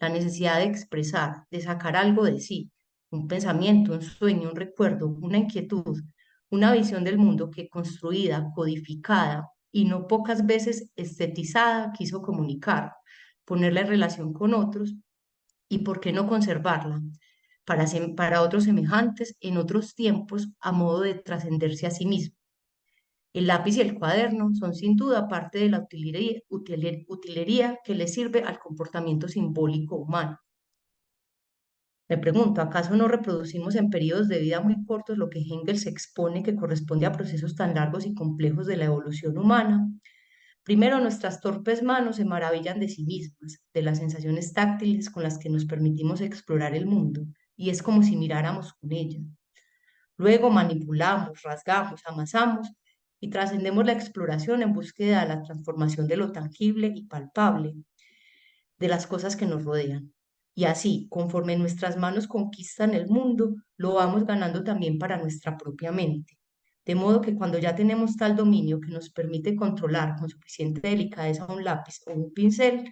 La necesidad de expresar, de sacar algo de sí, un pensamiento, un sueño, un recuerdo, una inquietud, una visión del mundo que construida, codificada y no pocas veces estetizada quiso comunicar, ponerla en relación con otros y por qué no conservarla para otros semejantes en otros tiempos a modo de trascenderse a sí mismo. El lápiz y el cuaderno son sin duda parte de la utilería que le sirve al comportamiento simbólico humano. Me pregunto, ¿acaso no reproducimos en periodos de vida muy cortos lo que Engels expone que corresponde a procesos tan largos y complejos de la evolución humana? Primero, nuestras torpes manos se maravillan de sí mismas, de las sensaciones táctiles con las que nos permitimos explorar el mundo, y es como si miráramos con ellas. Luego manipulamos, rasgamos, amasamos y trascendemos la exploración en búsqueda de la transformación de lo tangible y palpable, de las cosas que nos rodean. Y así, conforme nuestras manos conquistan el mundo, lo vamos ganando también para nuestra propia mente. De modo que cuando ya tenemos tal dominio que nos permite controlar con suficiente delicadeza un lápiz o un pincel,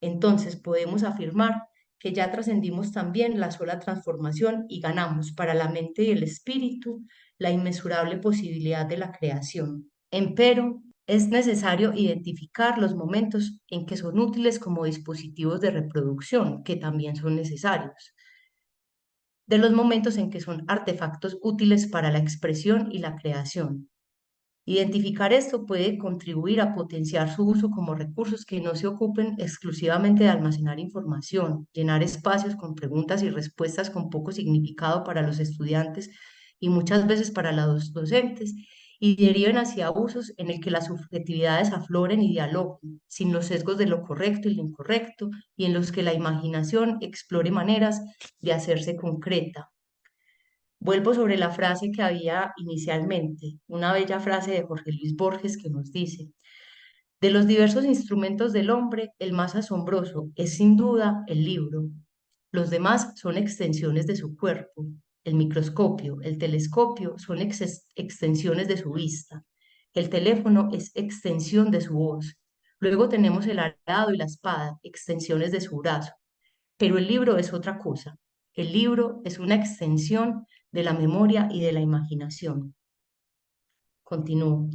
entonces podemos afirmar que ya trascendimos también la sola transformación y ganamos para la mente y el espíritu la inmesurable posibilidad de la creación. Empero, es necesario identificar los momentos en que son útiles como dispositivos de reproducción, que también son necesarios, de los momentos en que son artefactos útiles para la expresión y la creación. Identificar esto puede contribuir a potenciar su uso como recursos que no se ocupen exclusivamente de almacenar información, llenar espacios con preguntas y respuestas con poco significado para los estudiantes y muchas veces para los docentes, y deriven hacia usos en el que las subjetividades afloren y dialoguen, sin los sesgos de lo correcto y lo incorrecto, y en los que la imaginación explore maneras de hacerse concreta. Vuelvo sobre la frase que había inicialmente, una bella frase de Jorge Luis Borges que nos dice, de los diversos instrumentos del hombre, el más asombroso es sin duda el libro. Los demás son extensiones de su cuerpo. El microscopio, el telescopio son extensiones de su vista. El teléfono es extensión de su voz. Luego tenemos el arado y la espada, extensiones de su brazo. Pero el libro es otra cosa. El libro es una extensión de la memoria y de la imaginación. Continúo.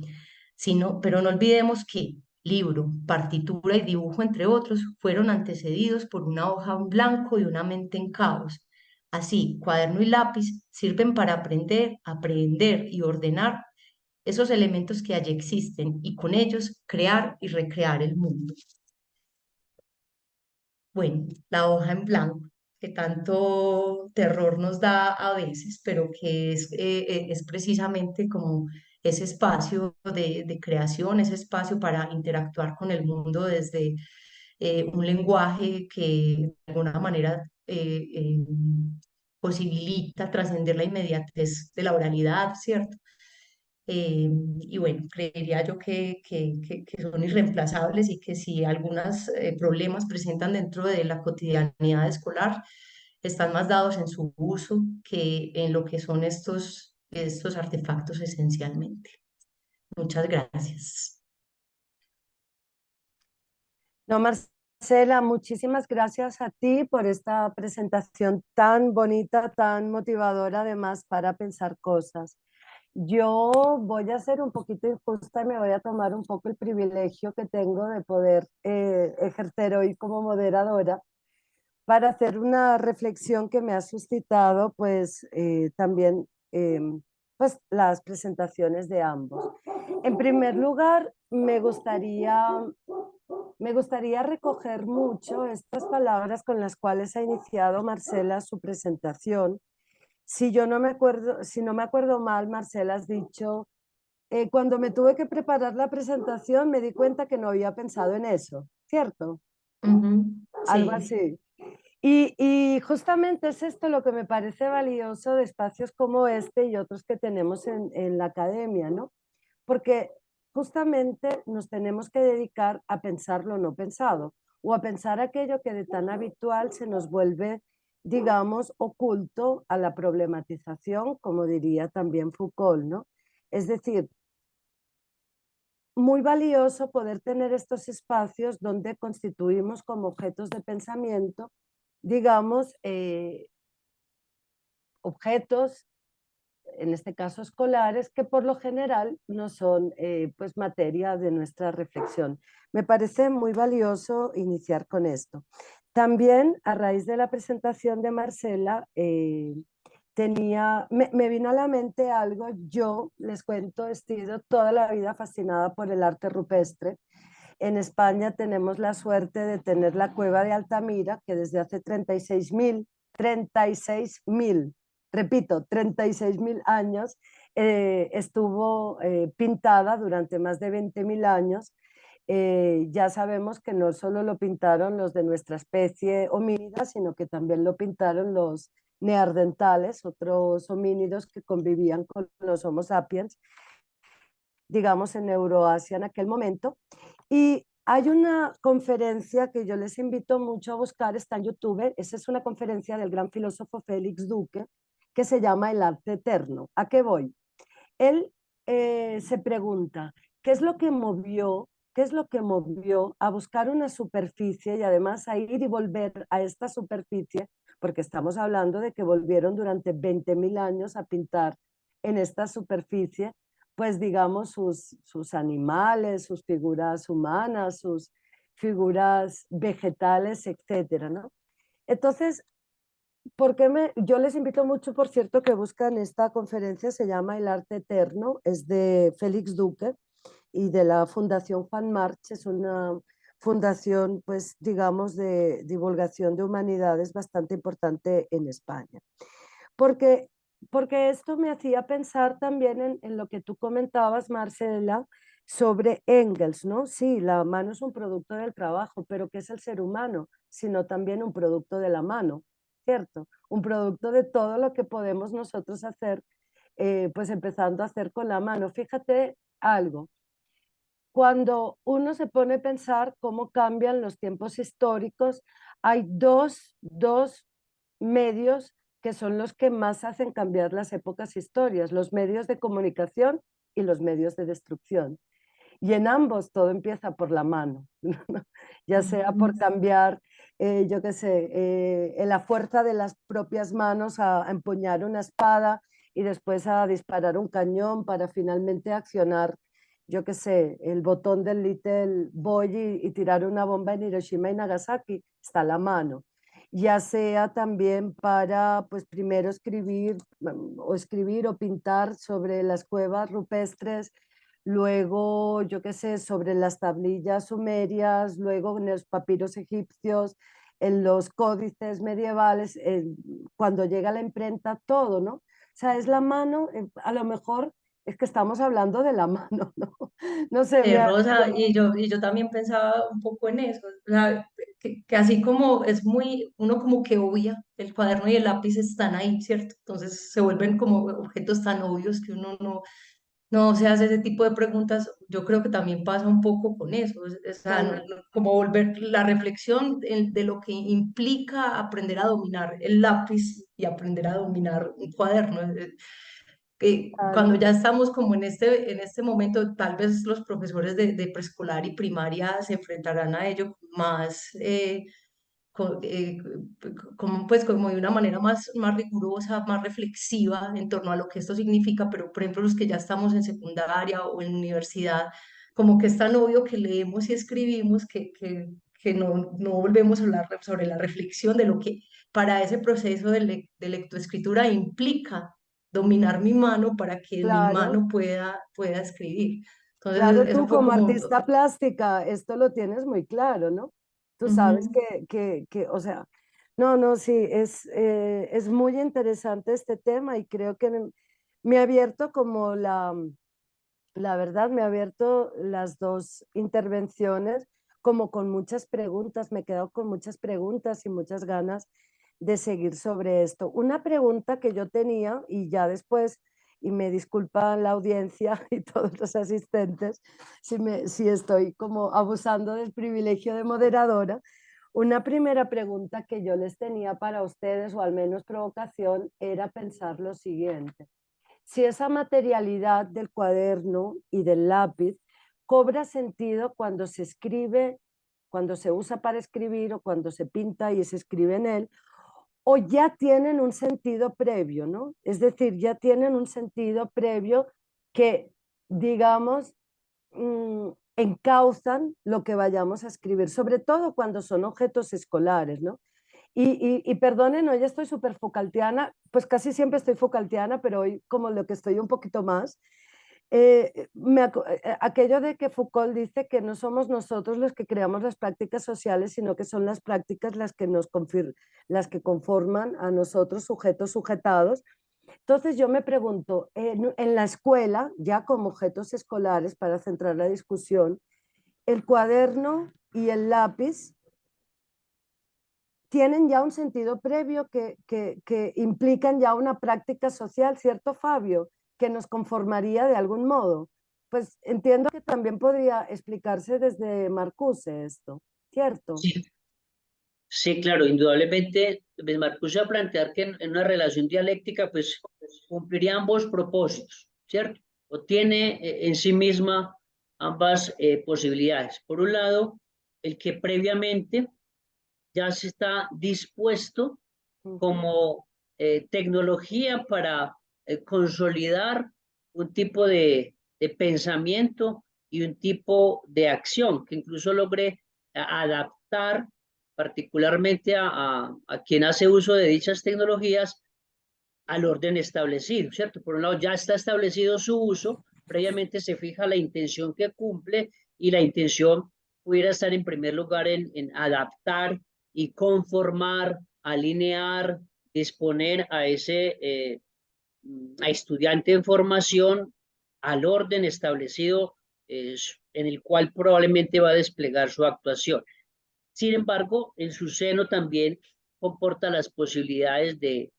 Pero no olvidemos que libro, partitura y dibujo, entre otros, fueron antecedidos por una hoja en blanco y una mente en caos. Así, cuaderno y lápiz sirven para aprender y ordenar esos elementos que allí existen y con ellos crear y recrear el mundo. Bueno, la hoja en blanco, que tanto terror nos da a veces, pero que es precisamente como ese espacio de creación, ese espacio para interactuar con el mundo desde un lenguaje que de alguna manera posibilita trascender la inmediatez de la oralidad, ¿cierto? Y bueno, creería yo que son irreemplazables y que si algunos problemas presentan dentro de la cotidianidad escolar, están más dados en su uso que en lo que son estos artefactos esencialmente. Muchas gracias.
No, Marcela, muchísimas gracias a ti por esta presentación tan bonita, tan motivadora además para pensar cosas. Yo voy a ser un poquito injusta y me voy a tomar un poco el privilegio que tengo de poder ejercer hoy como moderadora para hacer una reflexión que me ha suscitado pues también pues las presentaciones de ambos. En primer lugar, me gustaría recoger mucho estas palabras con las cuales ha iniciado Marcela su presentación. Si no me acuerdo mal, Marcela, has dicho, cuando me tuve que preparar la presentación me di cuenta que no había pensado en eso, ¿cierto? Algo
Sí.
así. Y justamente es esto lo que me parece valioso de espacios como este y otros que tenemos en la academia, ¿no? Porque justamente nos tenemos que dedicar a pensar lo no pensado o a pensar aquello que de tan habitual se nos vuelve, digamos, oculto a la problematización, como diría también Foucault, ¿no? Es decir, muy valioso poder tener estos espacios donde constituimos como objetos de pensamiento, digamos, objetos, en este caso escolares, que por lo general no son pues materia de nuestra reflexión. Me parece muy valioso iniciar con esto. También a raíz de la presentación de Marcela, me vino a la mente algo. Yo les cuento, he sido toda la vida fascinada por el arte rupestre. En España tenemos la suerte de tener la cueva de Altamira, que desde hace 36.000, repito, 36.000 años, estuvo pintada durante más de 20.000 años. Ya sabemos que no solo lo pintaron los de nuestra especie homínida, sino que también lo pintaron los neandertales, otros homínidos que convivían con los Homo sapiens, digamos en Euroasia en aquel momento. Y hay una conferencia que yo les invito mucho a buscar, está en YouTube. Esa es una conferencia del gran filósofo Félix Duque, que se llama El arte eterno. ¿A qué voy? Él se pregunta, ¿qué es lo que movió? ¿Qué es lo que movió a buscar una superficie y además a ir y volver a esta superficie? Porque estamos hablando de que volvieron durante 20.000 años a pintar en esta superficie, pues digamos sus animales, sus figuras humanas, sus figuras vegetales, etcétera, ¿no? Entonces, yo les invito mucho, por cierto, que buscan esta conferencia, se llama El arte eterno, es de Félix Duque y de la Fundación Juan March, es una fundación, pues digamos, de divulgación de humanidades bastante importante en España. Porque, porque esto me hacía pensar también en lo que tú comentabas, Marcela, sobre Engels, ¿no? Sí, la mano es un producto del trabajo, pero ¿qué es el ser humano? Sino también un producto de la mano, ¿cierto? Un producto de todo lo que podemos nosotros hacer, pues empezando a hacer con la mano. Fíjate algo, cuando uno se pone a pensar cómo cambian los tiempos históricos, hay dos medios que son los que más hacen cambiar las épocas historias, los medios de comunicación y los medios de destrucción. Y en ambos todo empieza por la mano, ya sea por cambiar, yo qué sé, la fuerza de las propias manos a empuñar una espada y después a disparar un cañón para finalmente accionar, yo qué sé, el botón del Little Boy y tirar una bomba en Hiroshima y Nagasaki, está la mano. Ya sea también para, pues primero escribir o pintar sobre las cuevas rupestres, luego, yo qué sé, sobre las tablillas sumerias, luego en los papiros egipcios, en los códices medievales, cuando llega la imprenta, todo, ¿no? O sea, es la mano, a lo mejor es que estamos hablando de la mano, ¿no? No sé,
Rosa, y yo también pensaba un poco en eso, o sea, que así como es muy, uno como que obvia, el cuaderno y el lápiz están ahí, ¿cierto? Entonces se vuelven como objetos tan obvios que uno no se hace ese tipo de preguntas. Yo creo que también pasa un poco con eso, o sea,
bueno,
como volver la reflexión de lo que implica aprender a dominar el lápiz y aprender a dominar un cuaderno. Que cuando
claro,
ya estamos como en este momento, tal vez los profesores de preescolar y primaria se enfrentarán a ello más, co- eh, como, pues, como de una manera más rigurosa, más reflexiva en torno a lo que esto significa, pero por ejemplo los que ya estamos en secundaria o en universidad, como que es tan obvio que leemos y escribimos que no volvemos a hablar sobre la reflexión de lo que para ese proceso de lectoescritura implica dominar mi mano para que mi
claro.
mano pueda escribir. Entonces,
Claro,
eso
tú
fue
como
como...
artista plástica, esto lo tienes muy claro, ¿no? Tú sabes
Ujú.
o sea, no, no, sí, es muy interesante este tema y creo que me ha abierto como la verdad, me ha abierto las dos intervenciones como con muchas preguntas, me he quedado con muchas preguntas y muchas ganas de seguir sobre esto. Una pregunta que yo tenía y ya después, y me disculpan la audiencia y todos los asistentes si estoy como abusando del privilegio de moderadora, una primera pregunta que yo les tenía para ustedes, o al menos provocación, era pensar lo siguiente: si esa materialidad del cuaderno y del lápiz cobra sentido cuando se escribe, cuando se usa para escribir o cuando se pinta y se escribe en él, o ya tienen un sentido previo, ¿no? Es decir, ya tienen un sentido previo que, digamos, encauzan lo que vayamos a escribir, sobre todo cuando son objetos escolares, ¿no? Y perdonen, hoy estoy súper Foucaultiana, pues casi siempre estoy Foucaultiana, pero hoy como lo que estoy un poquito más. Aquello de que Foucault dice que no somos nosotros los que creamos las prácticas sociales, sino que son las prácticas las que conforman a nosotros, sujetos sujetados. Entonces yo me pregunto, en la escuela, ya como objetos escolares, para centrar la discusión, el cuaderno y el lápiz tienen ya un sentido previo que implican ya una práctica social, ¿cierto, Fabio? Que nos conformaría de algún modo. Pues entiendo que también podría explicarse desde Marcuse esto, ¿cierto?
Sí, sí, claro, indudablemente, pues Marcuse va a plantear que en una relación dialéctica, pues cumpliría ambos propósitos, ¿cierto? O tiene en sí misma ambas posibilidades. Por un lado, el que previamente ya se está dispuesto
Ujú.
como tecnología para consolidar un tipo de pensamiento y un tipo de acción que incluso logre adaptar particularmente a quien hace uso de dichas tecnologías al orden establecido, ¿cierto? Por un lado, ya está establecido su uso, previamente se fija la intención que cumple y la intención pudiera estar en primer lugar en adaptar y conformar, alinear, disponer a ese a estudiante en formación al orden establecido en el cual probablemente va a desplegar su actuación. Sin embargo, en su seno también comporta las posibilidades de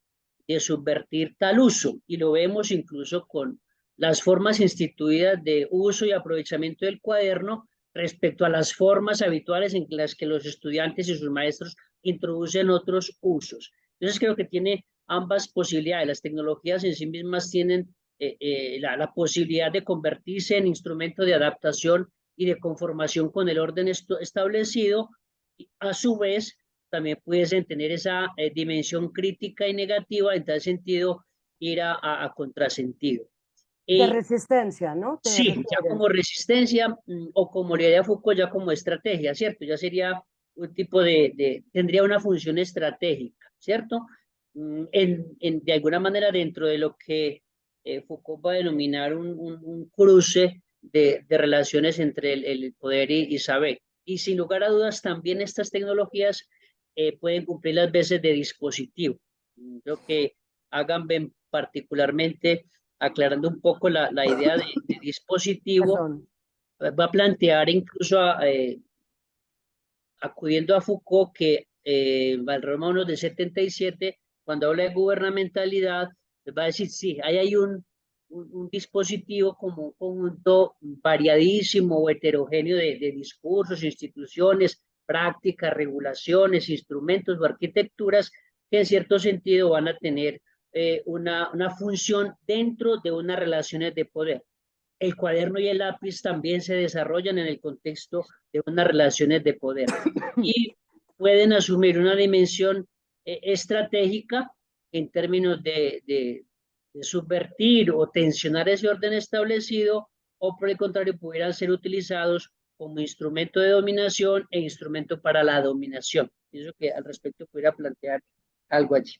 subvertir tal uso y lo vemos incluso con las formas instituidas de uso y aprovechamiento del cuaderno respecto a las formas habituales en las que los estudiantes y sus maestros introducen otros usos. Entonces creo que tiene ambas posibilidades. Las tecnologías en sí mismas tienen la posibilidad de convertirse en instrumento de adaptación y de conformación con el orden establecido, y a su vez también pudiesen tener esa dimensión crítica y negativa, en tal sentido ir a contrasentido.
De resistencia, ¿no? ¿Te
Sí, ya
refieres?
como resistencia o como le haría Foucault, ya como estrategia, ¿cierto? Ya sería un tipo tendría una función estratégica, ¿cierto? De alguna manera dentro de lo que Foucault va a denominar un cruce de relaciones entre el poder y saber. Y sin lugar a dudas, también estas tecnologías pueden cumplir las veces de dispositivo. Creo que Agamben particularmente, aclarando un poco la idea de dispositivo,
Perdón.
va a plantear incluso acudiendo a Foucault que alrededor más o menos de 77, cuando habla de gubernamentalidad, pues va a decir, sí, ahí hay un dispositivo como un conjunto variadísimo o heterogéneo de discursos, instituciones, prácticas, regulaciones, instrumentos o arquitecturas que en cierto sentido van a tener una función dentro de unas relaciones de poder. El cuaderno y el lápiz también se desarrollan en el contexto de unas relaciones de poder y pueden asumir una dimensión estratégica en términos de subvertir o tensionar ese orden establecido, o por el contrario pudieran ser utilizados como instrumento de dominación e instrumento para la dominación. Pienso que al respecto pudiera plantear algo allí.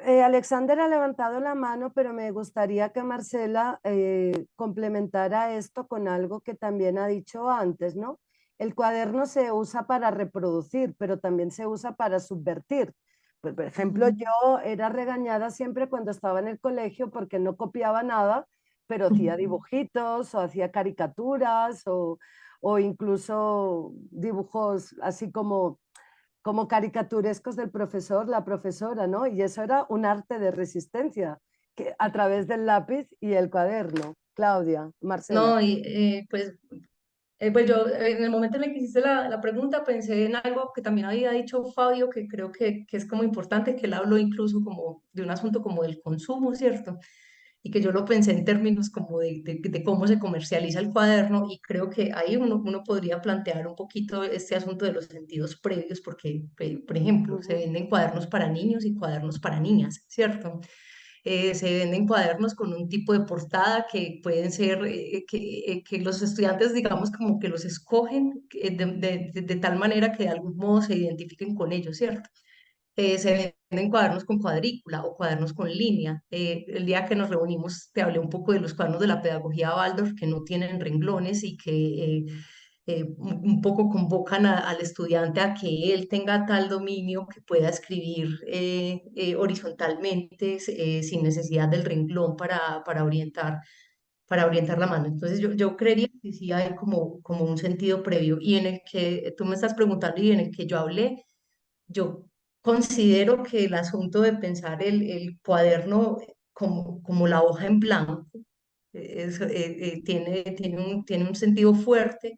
Alexander ha levantado la mano, pero me gustaría que Marcela complementara esto con algo que también ha dicho antes, ¿no? El cuaderno se usa para reproducir, pero también se usa para subvertir. Pues, por ejemplo, yo era regañada siempre cuando estaba en el colegio porque no copiaba nada, pero hacía dibujitos o hacía caricaturas o incluso dibujos así como caricaturescos del profesor, la profesora, ¿no? Y eso era un arte de resistencia que, a través del lápiz y el cuaderno. Claudia, Marcela.
No, y pues yo en el momento en el que hiciste la pregunta pensé en algo que también había dicho Fabio, que creo que es como importante, que él habló incluso como de un asunto como del consumo, ¿cierto? Y que yo lo pensé en términos como de cómo se comercializa el cuaderno, y creo que ahí uno podría plantear un poquito este asunto de los sentidos previos, porque, por ejemplo, se
Ujú.
venden cuadernos para niños y cuadernos para niñas, ¿cierto? Se venden cuadernos con un tipo de portada que pueden ser, que los estudiantes, digamos, como que los escogen de tal manera que de algún modo se identifiquen con ellos, ¿cierto? Se venden cuadernos con cuadrícula o cuadernos con línea. El día que nos reunimos te hablé un poco de los cuadernos de la pedagogía Waldorf que no tienen renglones y que un poco convocan al estudiante a que él tenga tal dominio que pueda escribir horizontalmente sin necesidad del renglón para orientar la mano. Entonces yo creería que sí hay como un sentido previo, y en el que tú me estás preguntando y en el que yo hablé. Yo considero que el asunto de pensar el cuaderno como la hoja en blanco tiene un sentido fuerte,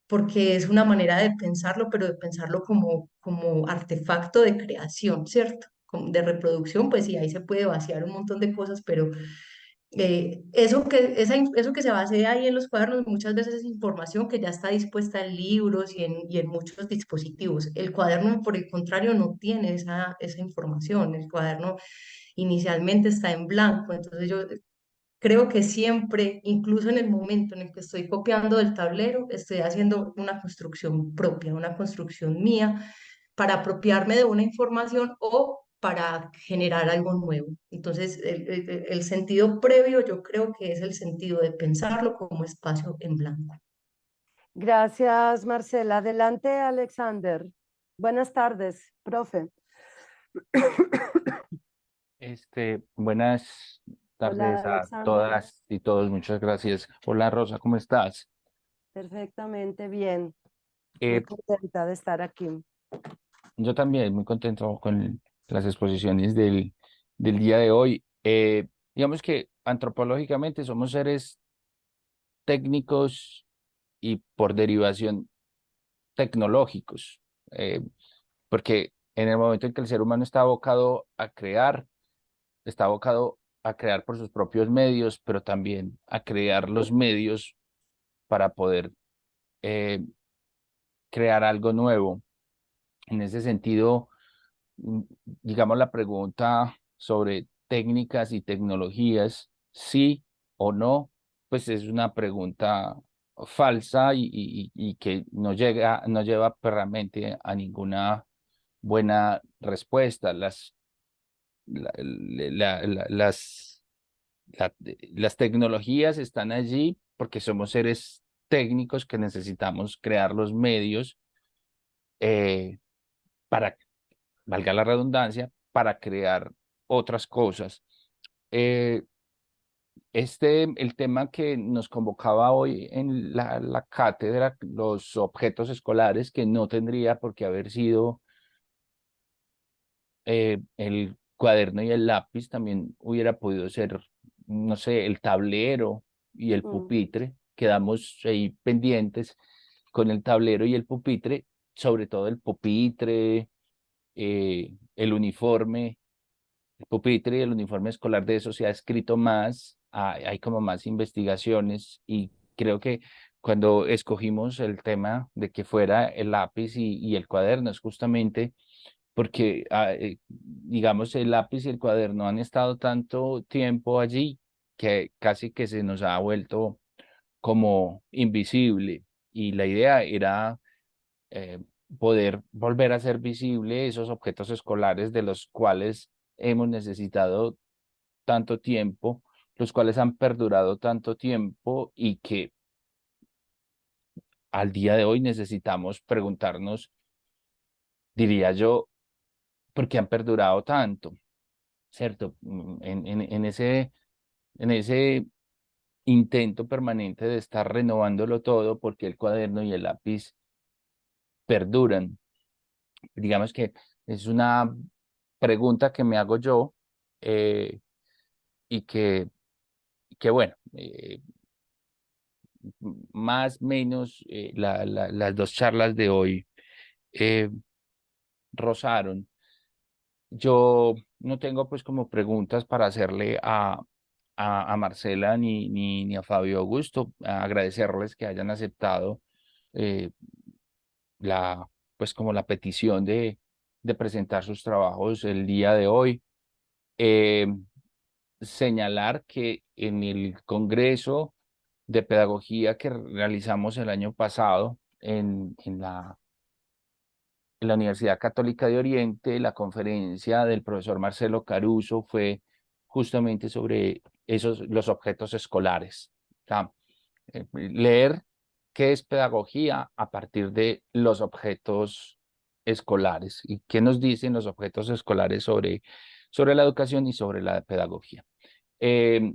porque es una manera de pensarlo, pero de pensarlo como artefacto de creación, ¿cierto? De reproducción, pues sí, ahí se puede vaciar un montón de cosas, pero eso que se base ahí en los cuadernos muchas veces es información que ya está dispuesta en libros y en muchos dispositivos. El cuaderno, por el contrario, no tiene esa información. El cuaderno inicialmente está en blanco. Entonces yo creo que siempre, incluso en el momento en el que estoy copiando del tablero, estoy haciendo una construcción propia, una construcción mía para apropiarme de una información o para generar algo nuevo. Entonces, el sentido previo yo creo que es el sentido de pensarlo como espacio en blanco.
Gracias, Marcela. Adelante, Alexander. Buenas tardes, profe.
Buenas
Hola,
tardes a
Alexander.
todas y todos, muchas gracias. Hola Rosa, ¿cómo estás?
Perfectamente bien. Muy
Eh,
contenta de estar aquí.
yo también muy contento con las exposiciones del día de hoy. Digamos que antropológicamente somos seres técnicos y por derivación tecnológicos, porque en el momento en que el ser humano está abocado a crear, está abocado a crear por sus propios medios, pero también a crear los medios para poder eh, crear algo nuevo. En ese sentido, digamos, la pregunta sobre técnicas y tecnologías, sí o no, pues es una pregunta falsa y que no llega, no lleva pues, realmente a ninguna buena respuesta. La- la- las tecnologías están allí porque somos seres técnicos que necesitamos crear los medios eh, para, valga la redundancia, para crear otras cosas. Eh, el tema que nos convocaba hoy en la cátedra, los objetos escolares, que no tendría por qué haber sido el cuaderno y el lápiz, también hubiera podido ser, no sé, el tablero y el
Mm.
pupitre. Quedamos ahí pendientes con el tablero y el pupitre, sobre todo el pupitre, el uniforme. El pupitre y el uniforme escolar, de eso se ha escrito más, hay como más investigaciones y creo que cuando escogimos el tema de que fuera el lápiz y el cuaderno es justamente porque, digamos, el lápiz y el cuaderno han estado tanto tiempo allí que casi que se nos ha vuelto como invisible y la idea era eh, poder volver a ser visible esos objetos escolares de los cuales hemos necesitado tanto tiempo, los cuales han perdurado tanto tiempo y que al día de hoy necesitamos preguntarnos, diría yo, ¿por qué han perdurado tanto? ¿Cierto? En ese intento permanente de estar renovándolo todo, porque el cuaderno y el lápiz perduran. Digamos que es una pregunta que me hago yo eh, y que bueno, más o menos las dos charlas de hoy eh, rozaron. Yo no tengo pues como preguntas para hacerle a Marcela ni a Fabio Augusto, agradecerles que hayan aceptado eh, la pues como la petición de presentar sus trabajos el día de hoy. Eh, Señalar que en el Congreso de Pedagogía que realizamos el año pasado en la Universidad Católica de Oriente, la conferencia del profesor Marcelo Caruso fue justamente sobre los objetos escolares. O sea, leer qué es pedagogía a partir de los objetos escolares y qué nos dicen los objetos escolares sobre la educación y sobre la pedagogía. Eh,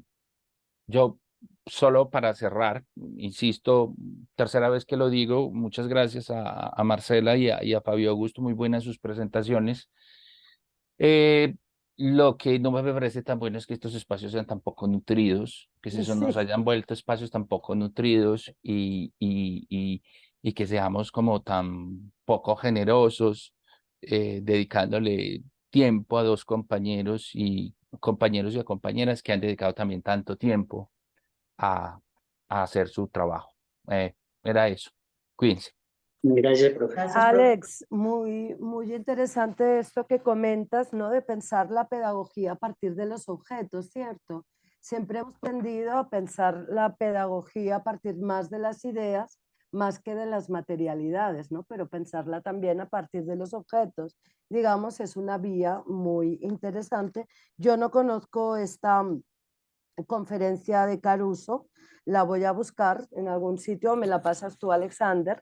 yo, solo para cerrar, insisto, tercera vez que lo digo, muchas gracias a Marcela y a Fabio Augusto, muy buenas sus presentaciones. Eh, lo que no me parece tan bueno es que estos espacios sean tan poco nutridos, que se nos
Sí.
hayan vuelto espacios tan poco nutridos y que seamos como tan poco generosos, dedicándole tiempo a dos compañeros y a compañeras que han dedicado también tanto tiempo a, a hacer su trabajo. Era eso. Cuídense.
Gracias, profe.
Gracias, profe.
Alex, muy, muy interesante esto que comentas, ¿no? De pensar la pedagogía a partir de los objetos, ¿cierto? Siempre hemos tendido a pensar la pedagogía a partir más de las ideas, más que de las materialidades, ¿no? Pero pensarla también a partir de los objetos, digamos, es una vía muy interesante. Yo no conozco esta conferencia de Caruso, la voy a buscar en algún sitio, me la pasas tú, Alexander.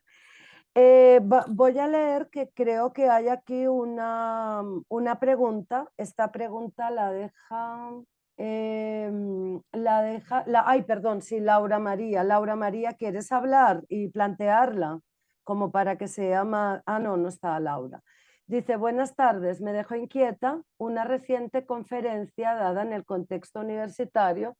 Voy a leer que creo que hay aquí una pregunta. Esta pregunta ay, perdón, sí, Laura María. Laura María, ¿quieres hablar y plantearla? Como para que sea más... Ah, no, no está Laura. Dice, buenas tardes, me dejó inquieta una reciente conferencia dada en el contexto universitario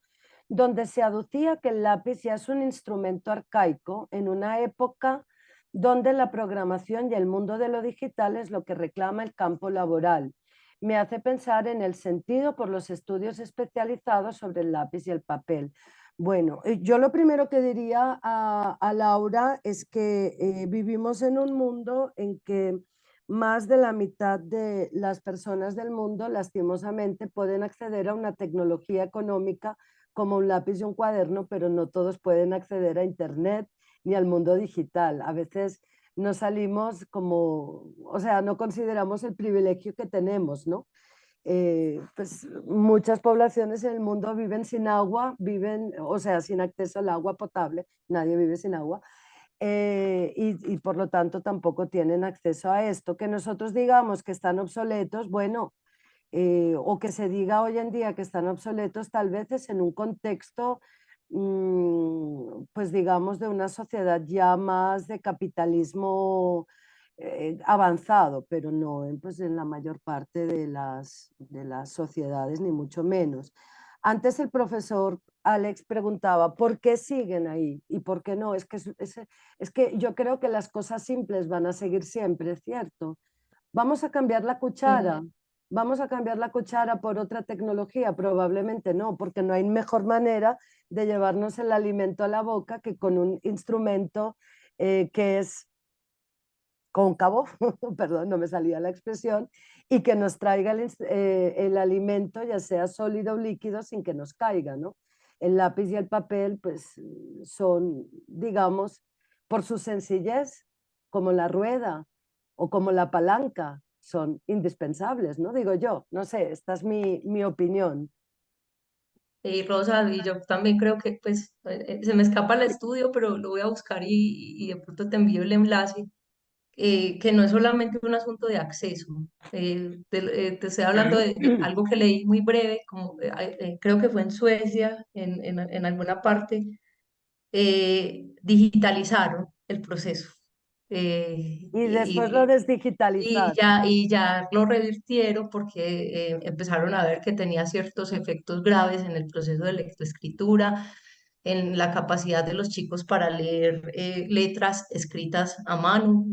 donde se aducía que el lápiz ya es un instrumento arcaico en una época donde la programación y el mundo de lo digital es lo que reclama el campo laboral. Me hace pensar en el sentido por los estudios especializados sobre el lápiz y el papel. Bueno, yo lo primero que diría a Laura es que vivimos en un mundo en que más de la mitad de las personas del mundo, lastimosamente, pueden acceder a una tecnología económica como un lápiz y un cuaderno, pero no todos pueden acceder a Internet ni al mundo digital. A veces no salimos como, o sea, no consideramos el privilegio que tenemos, ¿no? Pues muchas poblaciones en el mundo viven sin agua, viven, o sea, sin acceso al agua potable, nadie vive sin agua, y por lo tanto tampoco tienen acceso a esto. Que nosotros digamos que están obsoletos, bueno, o que se diga hoy en día que están obsoletos, tal vez es en un contexto, pues digamos, de una sociedad ya más de capitalismo avanzado, pero no pues en la mayor parte de las sociedades, ni mucho menos. Antes el profesor Alex preguntaba, ¿por qué siguen ahí? ¿Y por qué no? Es que yo creo que las cosas simples van a seguir siempre, ¿cierto? Vamos a cambiar la cuchara. ¿Vamos a cambiar la cuchara por otra tecnología? Probablemente no, porque no hay mejor manera de llevarnos el alimento a la boca que con un instrumento que es cóncavo, perdón, no me salía la expresión, y que nos traiga el alimento, ya sea sólido o líquido, sin que nos caiga, ¿no? El lápiz y el papel, pues son, digamos, por su sencillez, como la rueda o como la palanca, son indispensables, ¿no? Digo yo, no sé, esta es mi opinión.
Y Rosa, y yo también creo que pues se me escapa el estudio, pero lo voy a buscar y de pronto te envío el enlace, que no es solamente un asunto de acceso. Te estoy hablando de algo que leí muy breve, como creo que fue en Suecia, en alguna parte, digitalizaron el proceso. Eh,
Y después lo
y,
desdigitalizaron.
y ya lo revirtieron porque empezaron a ver que tenía ciertos efectos graves en el proceso de lectoescritura, en la capacidad de los chicos para leer letras escritas a mano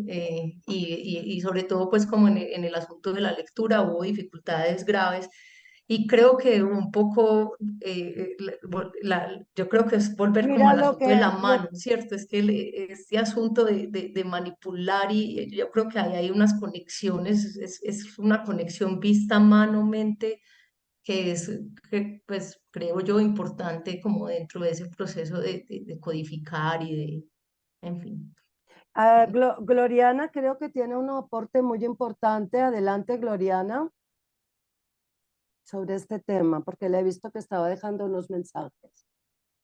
y sobre todo pues como en el asunto de la lectura hubo dificultades graves y creo que un poco, yo creo que es volver como
Mira
al
lo
asunto de la
que,
mano, ¿cierto? Es que este asunto de manipular y yo creo que ahí hay unas conexiones, es una conexión vista mano-mente que es, que, pues creo yo, importante como dentro de ese proceso de codificar y de, en fin.
Gloriana creo que tiene un aporte muy importante. Adelante, Gloriana, sobre este tema, porque le he visto que estaba dejando unos mensajes.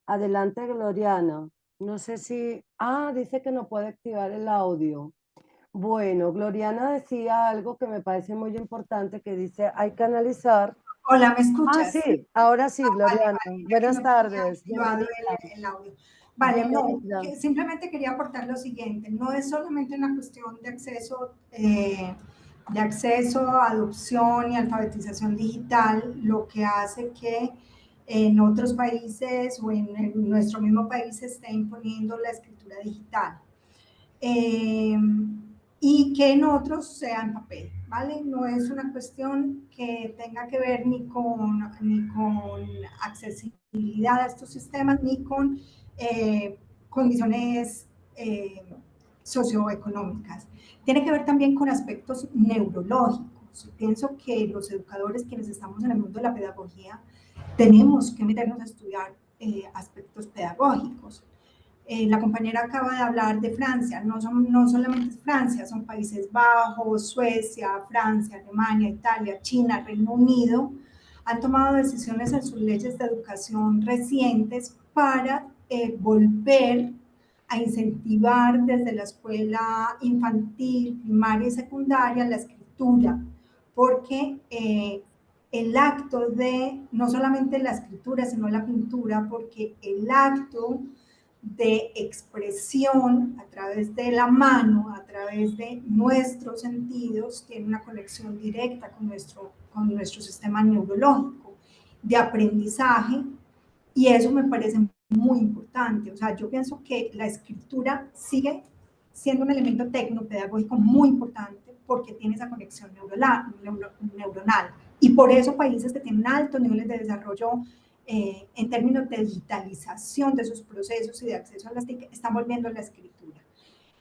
Adelante, Gloriana. No sé si... Ah, dice que no puede activar el audio. Bueno, Gloriana decía algo que me parece muy importante, que dice, hay que analizar...
Hola, ¿me
Ah,
escuchas?
sí, ahora sí,
Vale,
Gloriana.
vale, mira que
Buenas
no tenía
tardes,
activado
bienvenida.
el audio. Vale, no,
Bienvenida.
simplemente quería aportar lo siguiente, no es solamente una cuestión de acceso, adopción y alfabetización digital, lo que hace que en otros países o en nuestro mismo país se esté imponiendo la escritura digital. Y que en otros sea en papel, ¿vale? No es una cuestión que tenga que ver ni con accesibilidad a estos sistemas, ni con condiciones socioeconómicas. Tiene que ver también con aspectos neurológicos. Pienso que los educadores, quienes estamos en el mundo de la pedagogía, tenemos que meternos a estudiar aspectos pedagógicos. La compañera acaba de hablar de Francia, no solamente Francia, son Países Bajos, Suecia, Francia, Alemania, Italia, China, Reino Unido, han tomado decisiones en sus leyes de educación recientes para volver a incentivar desde la escuela infantil, primaria y secundaria la escritura, porque el acto de, no solamente la escritura, sino la pintura, porque el acto de expresión a través de la mano, a través de nuestros sentidos, tiene una conexión directa con nuestro sistema neurológico de aprendizaje, y eso me parece muy importante. O sea, yo pienso que la escritura sigue siendo un elemento tecnopedagógico muy importante porque tiene esa conexión neuronal. Y por eso países que tienen altos niveles de desarrollo en términos de digitalización de sus procesos y de acceso a las TIC están volviendo a la escritura.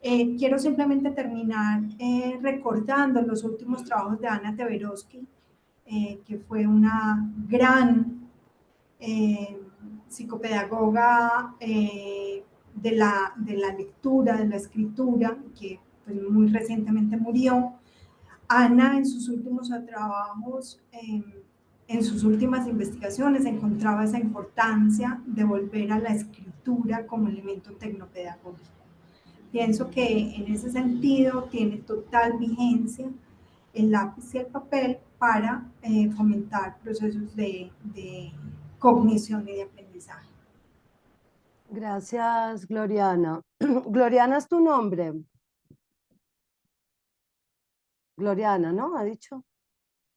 Quiero simplemente terminar recordando los últimos trabajos de Anna Teberovsky, que fue una gran psicopedagoga de la lectura, de la escritura, que pues, muy recientemente murió. Ana en sus últimos trabajos, en sus últimas investigaciones, encontraba esa importancia de volver a la escritura como elemento tecnopedagógico. Pienso que en ese sentido tiene total vigencia el lápiz y el papel para fomentar procesos de cognición y de aprendizaje.
Gracias, Gloriana. Gloriana es tu nombre. Gloriana, ¿no? ¿Ha dicho?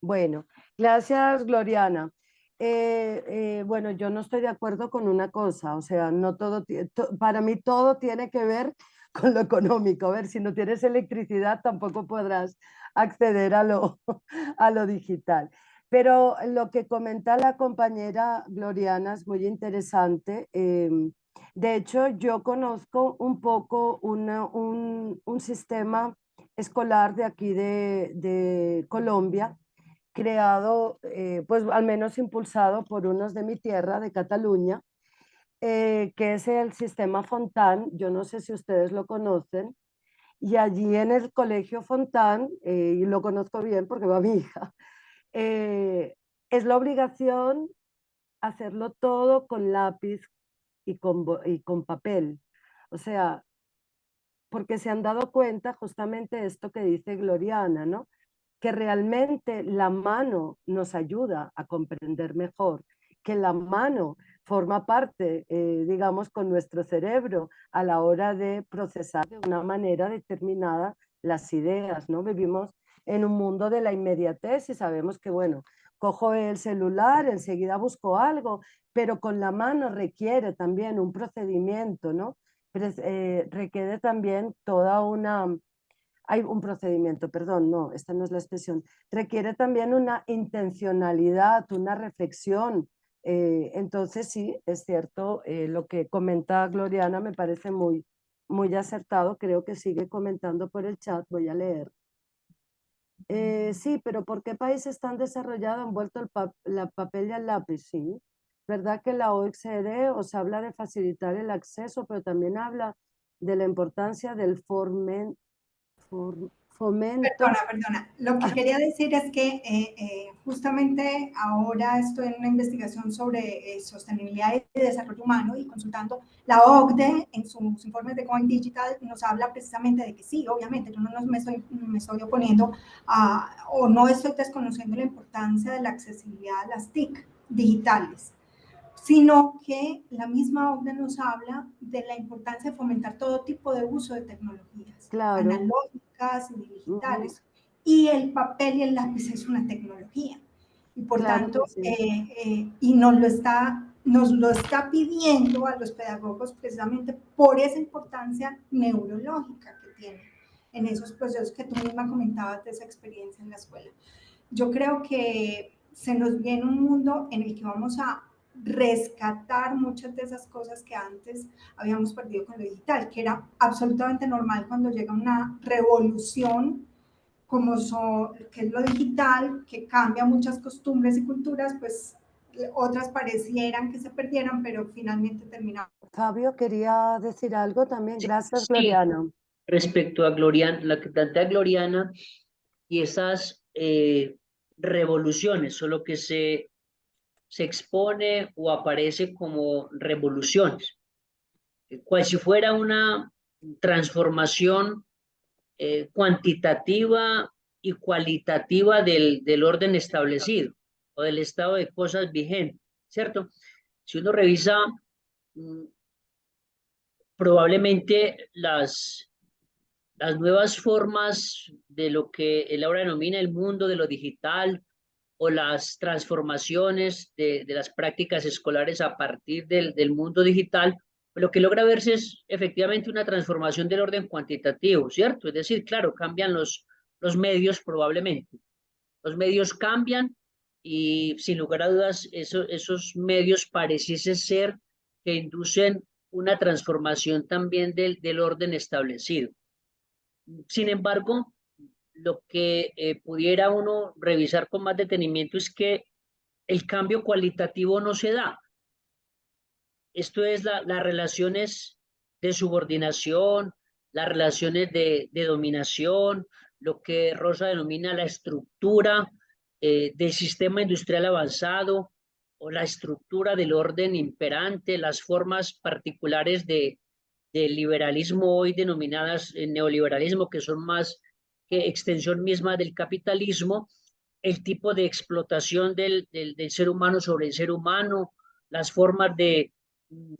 Bueno, gracias, Gloriana. Bueno, yo no estoy de acuerdo con una cosa, o sea, no todo, para mí todo tiene que ver con lo económico. A ver, si no tienes electricidad tampoco podrás acceder a lo, a lo digital. Pero lo que comenta la compañera Gloriana es muy interesante. De hecho, yo conozco un poco un sistema escolar de aquí de Colombia, creado, pues al menos impulsado por unos de mi tierra, de Cataluña, que es el sistema Fontán. Yo no sé si ustedes lo conocen. Y allí en el colegio Fontán, y lo conozco bien porque va mi hija, es la obligación hacerlo todo con lápiz y con papel. O sea, porque se han dado cuenta justamente esto que dice Gloriana, ¿no? Que realmente la mano nos ayuda a comprender mejor, que la mano forma parte, digamos, con nuestro cerebro a la hora de procesar de una manera determinada las ideas, ¿no? Vivimos en un mundo de la inmediatez y sabemos que, bueno, cojo el celular, enseguida busco algo, pero con la mano requiere también un procedimiento, ¿no? Requiere también toda una hay un procedimiento, perdón, no, esta no es la expresión, requiere también una intencionalidad, una reflexión. Entonces sí, es cierto, lo que comenta Gloriana me parece muy, muy acertado, creo que sigue comentando por el chat, voy a leer. Sí, pero ¿por qué países tan desarrollados han vuelto el papel y el lápiz? Sí, ¿verdad que la OECD os habla de facilitar el acceso, pero también habla de la importancia del fomento?
Perdona. Lo que quería decir es que justamente ahora estoy en una investigación sobre sostenibilidad y desarrollo humano y consultando la OCDE en sus informes de Going Digital nos habla precisamente de que sí, obviamente, yo no me estoy oponiendo o no estoy desconociendo la importancia de la accesibilidad a las TIC digitales, sino que la misma OCDE nos habla de la importancia de fomentar todo tipo de uso de tecnologías,
claro,
analógicas y digitales. Y el papel y el lápiz es una tecnología. Y por
claro
tanto,
sí.
y nos lo está pidiendo a los pedagogos precisamente por esa importancia neurológica que tiene en esos procesos que tú misma comentabas de esa experiencia en la escuela. Yo creo que se nos viene un mundo en el que vamos a rescatar muchas de esas cosas que antes habíamos perdido con lo digital, que era absolutamente normal cuando llega una revolución como que es lo digital, que cambia muchas costumbres y culturas, pues otras parecieran que se perdieran, pero finalmente terminaron.
Fabio quería decir algo también. Gracias,
Sí,
Gloriana.
respecto a Gloriana, la que plantea Gloriana y esas revoluciones, solo que se expone o aparece como revoluciones, cual si fuera una transformación cuantitativa y cualitativa del orden establecido o del estado de cosas vigente, ¿cierto? Si uno revisa, probablemente las nuevas formas de lo que él ahora denomina el mundo de lo digital o las transformaciones de las prácticas escolares a partir del mundo digital Lo que logra verse es efectivamente una transformación del orden cuantitativo, ¿cierto? Es decir, claro, cambian los medios probablemente. Los medios cambian y sin lugar a dudas esos medios pareciesen ser que inducen una transformación también del orden establecido. Sin embargo, lo que pudiera uno revisar con más detenimiento es que el cambio cualitativo no se da. Esto es las relaciones de subordinación, las relaciones de dominación, lo que Rosa denomina la estructura del sistema industrial avanzado o la estructura del orden imperante, las formas particulares del liberalismo hoy denominadas neoliberalismo, que son más que extensión misma del capitalismo, el tipo de explotación del ser humano sobre el ser humano, las formas de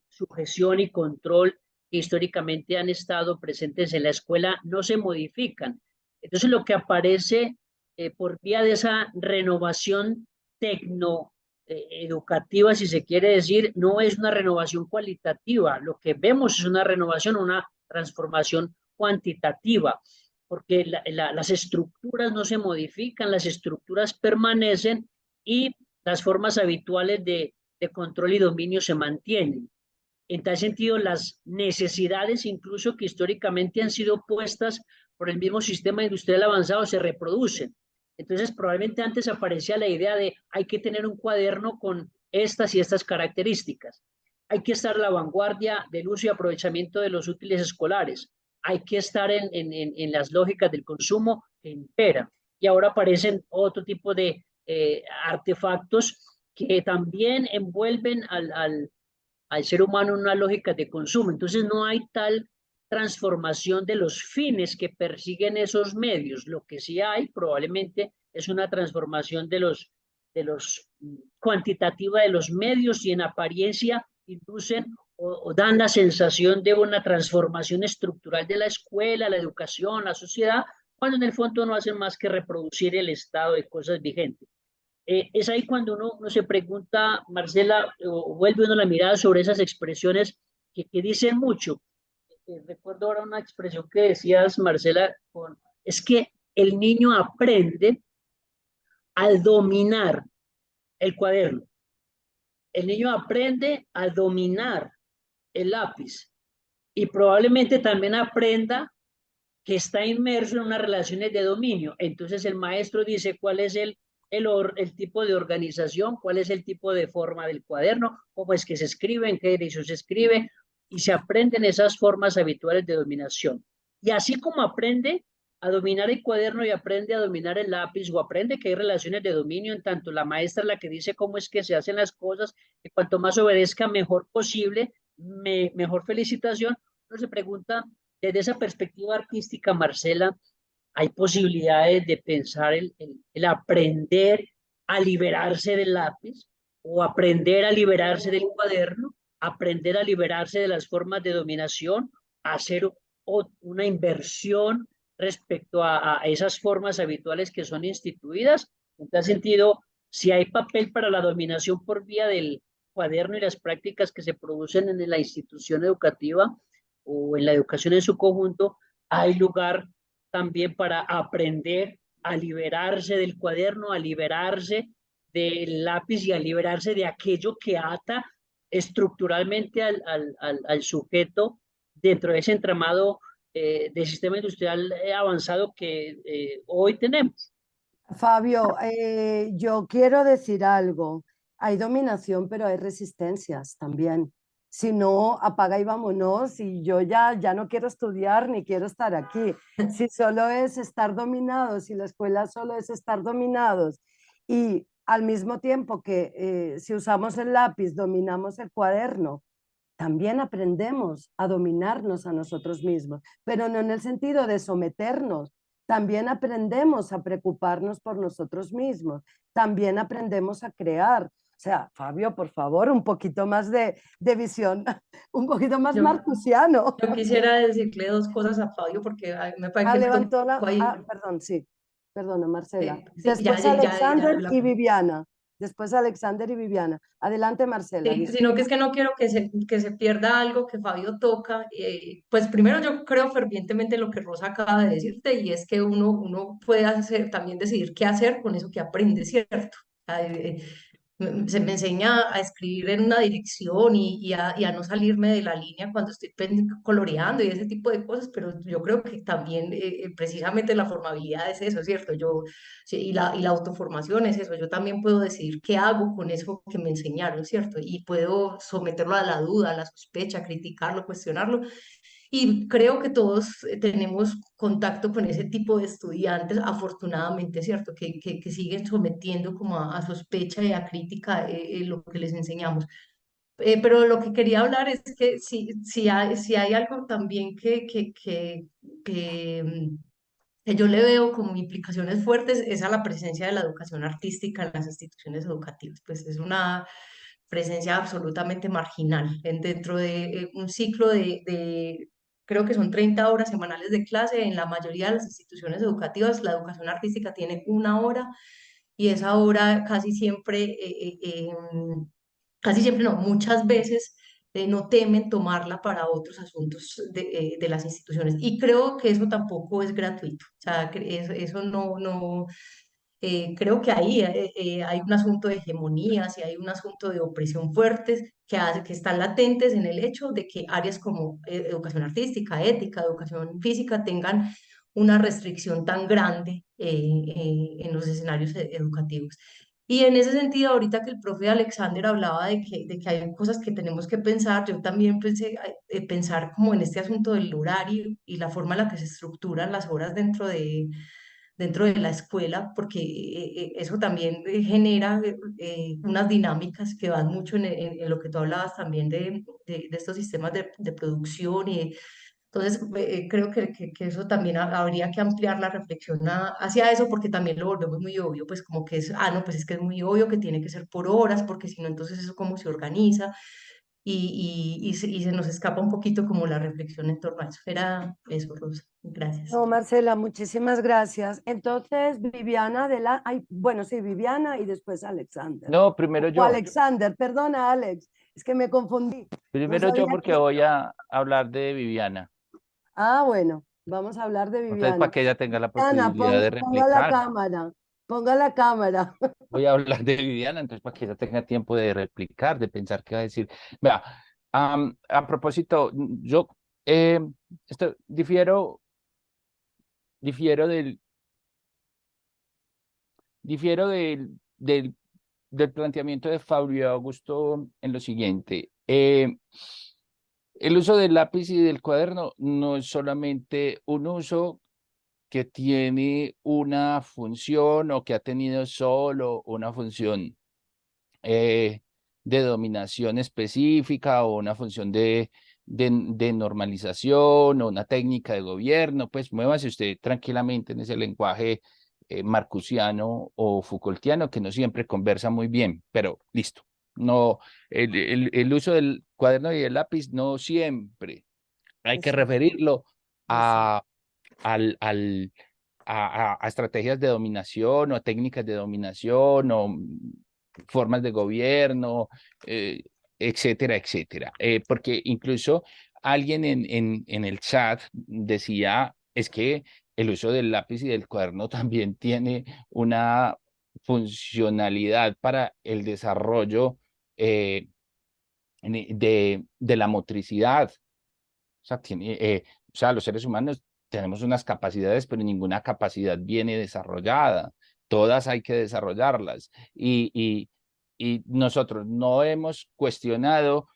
sujeción y control que históricamente han estado presentes en la escuela no se modifican. Entonces lo que aparece por vía de esa renovación educativa, si se quiere decir, no es una renovación cualitativa, lo que vemos es una renovación, una transformación cuantitativa, porque las estructuras no se modifican, las estructuras permanecen y las formas habituales de control y dominio se mantienen. En tal sentido, las necesidades, incluso que históricamente han sido puestas por el mismo sistema industrial avanzado, se reproducen. Entonces, probablemente antes aparecía la idea de hay que tener un cuaderno con estas y estas características. Hay que estar a la vanguardia del uso y aprovechamiento de los útiles escolares. Hay que estar en las lógicas del consumo que imperan. Y ahora aparecen otro tipo de artefactos que también envuelven al ser humano en una lógica de consumo. Entonces no hay tal transformación de los fines que persiguen esos medios. Lo que sí hay probablemente es una transformación de los cuantitativa de los medios y en apariencia inducen o dan la sensación de una transformación estructural de la escuela, la educación, la sociedad, cuando en el fondo no hacen más que reproducir el estado de cosas vigentes. Es ahí cuando uno se pregunta, Marcela, o vuelve uno la mirada sobre esas expresiones que dicen mucho. Recuerdo ahora una expresión que decías, Marcela, es que el niño aprende al dominar el cuaderno. El niño aprende a dominar el lápiz y probablemente también aprenda que está inmerso en unas relaciones de dominio. Entonces el maestro dice cuál es el tipo de organización, cuál es el tipo de forma del cuaderno, cómo es que se escribe, en qué edición se escribe, y se aprenden esas formas habituales de dominación. Y así como aprende a dominar el cuaderno y aprende a dominar el lápiz, o aprende que hay relaciones de dominio, en tanto la maestra es la que dice cómo es que se hacen las cosas, y cuanto más obedezca, mejor posible, mejor felicitación. Uno se pregunta, desde esa perspectiva artística, Marcela, hay posibilidades de pensar el aprender a liberarse del lápiz o aprender a liberarse del cuaderno, aprender a liberarse de las formas de dominación, hacer una inversión respecto a esas formas habituales que son instituidas. En tal sentido, si hay papel para la dominación por vía del cuaderno y las prácticas que se producen en la institución educativa o en la educación en su conjunto, hay lugar también para aprender a liberarse del cuaderno, a liberarse del lápiz y a liberarse de aquello que ata estructuralmente al sujeto dentro de ese entramado del sistema industrial avanzado que hoy tenemos.
Fabio, yo quiero decir algo. Hay dominación, pero hay resistencias también. Si no, apaga y vámonos, y yo ya no quiero estudiar ni quiero estar aquí. Si solo es estar dominados, si la escuela solo es estar dominados, y al mismo tiempo que si usamos el lápiz dominamos el cuaderno, también aprendemos a dominarnos a nosotros mismos, pero no en el sentido de someternos. También aprendemos a preocuparnos por nosotros mismos, también aprendemos a crear. O sea, Fabio, por favor, un poquito más de visión, un poquito más marcusiano.
Yo quisiera decirle dos cosas a Fabio porque me parece que
levantó la...
ahí.
perdón, sí. Perdona, Marcela.
Sí,
Después Alexander y Viviana. después Alexander y Viviana. Adelante, Marcela.
Sí, sino que es que no quiero que se pierda algo que Fabio toca. Pues primero yo creo fervientemente lo que Rosa acaba de decirte y es que uno puede hacer, también decidir qué hacer con eso que aprende, ¿cierto? Se me enseña a escribir en una dirección y a no salirme de la línea cuando estoy coloreando y ese tipo de cosas, pero yo creo que también precisamente la formabilidad es eso, ¿cierto? Sí, y la autoformación es eso, yo también puedo decidir qué hago con eso que me enseñaron, ¿cierto? Y puedo someterlo a la duda, a la sospecha, criticarlo, cuestionarlo. Y creo que todos tenemos contacto con ese tipo de estudiantes, afortunadamente, ¿cierto? Que siguen sometiendo como a sospecha y a crítica lo que les enseñamos. Pero lo que quería hablar es que si hay algo también que yo le veo como implicaciones fuertes es a la presencia de la educación artística en las instituciones educativas. Pues es una presencia absolutamente marginal dentro de un ciclo creo que son 30 horas semanales de clase. En la mayoría de las instituciones educativas, la educación artística tiene una hora y esa hora casi siempre no, muchas veces no temen tomarla para otros asuntos de las instituciones. Y creo que eso tampoco es gratuito. O sea, eso no, creo que ahí hay un asunto de hegemonías y hay un asunto de opresión fuertes que están latentes en el hecho de que áreas como educación artística, ética, educación física tengan una restricción tan grande en los escenarios educativos. Y en ese sentido, ahorita que el profe Alexander hablaba de que hay cosas que tenemos que pensar, yo también pensé pensar como en este asunto del horario y la forma en la que se estructuran las horas dentro de la escuela, porque eso también genera unas dinámicas que van mucho en lo que tú hablabas también de estos sistemas de producción y entonces creo que eso también habría que ampliar la reflexión hacia eso porque también lo volvemos muy obvio, pues como que es, no, pues es que es muy obvio que tiene que ser por horas, porque si no, entonces eso cómo se organiza y se nos escapa un poquito como la reflexión en torno a eso. Era eso, Rosa. Gracias.
No, Marcela, muchísimas gracias. Entonces, Viviana bueno, sí, Viviana y después Alexander.
No, primero
O
yo.
Alexander, perdona, Alex, es que me confundí. No
Primero
sabía
yo porque
que...
voy a hablar de Viviana.
Ah, bueno, vamos a hablar de
Entonces, para
Viviana.
que ella tenga la
Viviana,
posibilidad de
ponga la
replicar.
cámara, ponga la cámara.
Voy a hablar de Viviana, entonces para que ella tenga tiempo de replicar, de pensar qué va a decir. Vea, a propósito, yo eh, difiero, difiero del, difiero del planteamiento de Fabio Augusto en lo siguiente. El uso del lápiz y del cuaderno no es solamente un uso que tiene una función o que ha tenido solo una función de dominación específica o una función de normalización o una técnica de gobierno, pues muévase usted tranquilamente en ese lenguaje marcusiano o Foucaultiano que no siempre conversa muy bien, pero listo. No, el uso del cuaderno y el lápiz no siempre. Hay que referirlo a, al, al, a estrategias de dominación o a técnicas de dominación o formas de gobierno, etcétera, etcétera. Porque incluso alguien en el chat decía, es que el uso del lápiz y del cuaderno también tiene una funcionalidad para el desarrollo de la motricidad. O sea, o sea, los seres humanos tenemos unas capacidades, pero ninguna capacidad viene desarrollada. Todas hay que desarrollarlas. Y nosotros no hemos cuestionado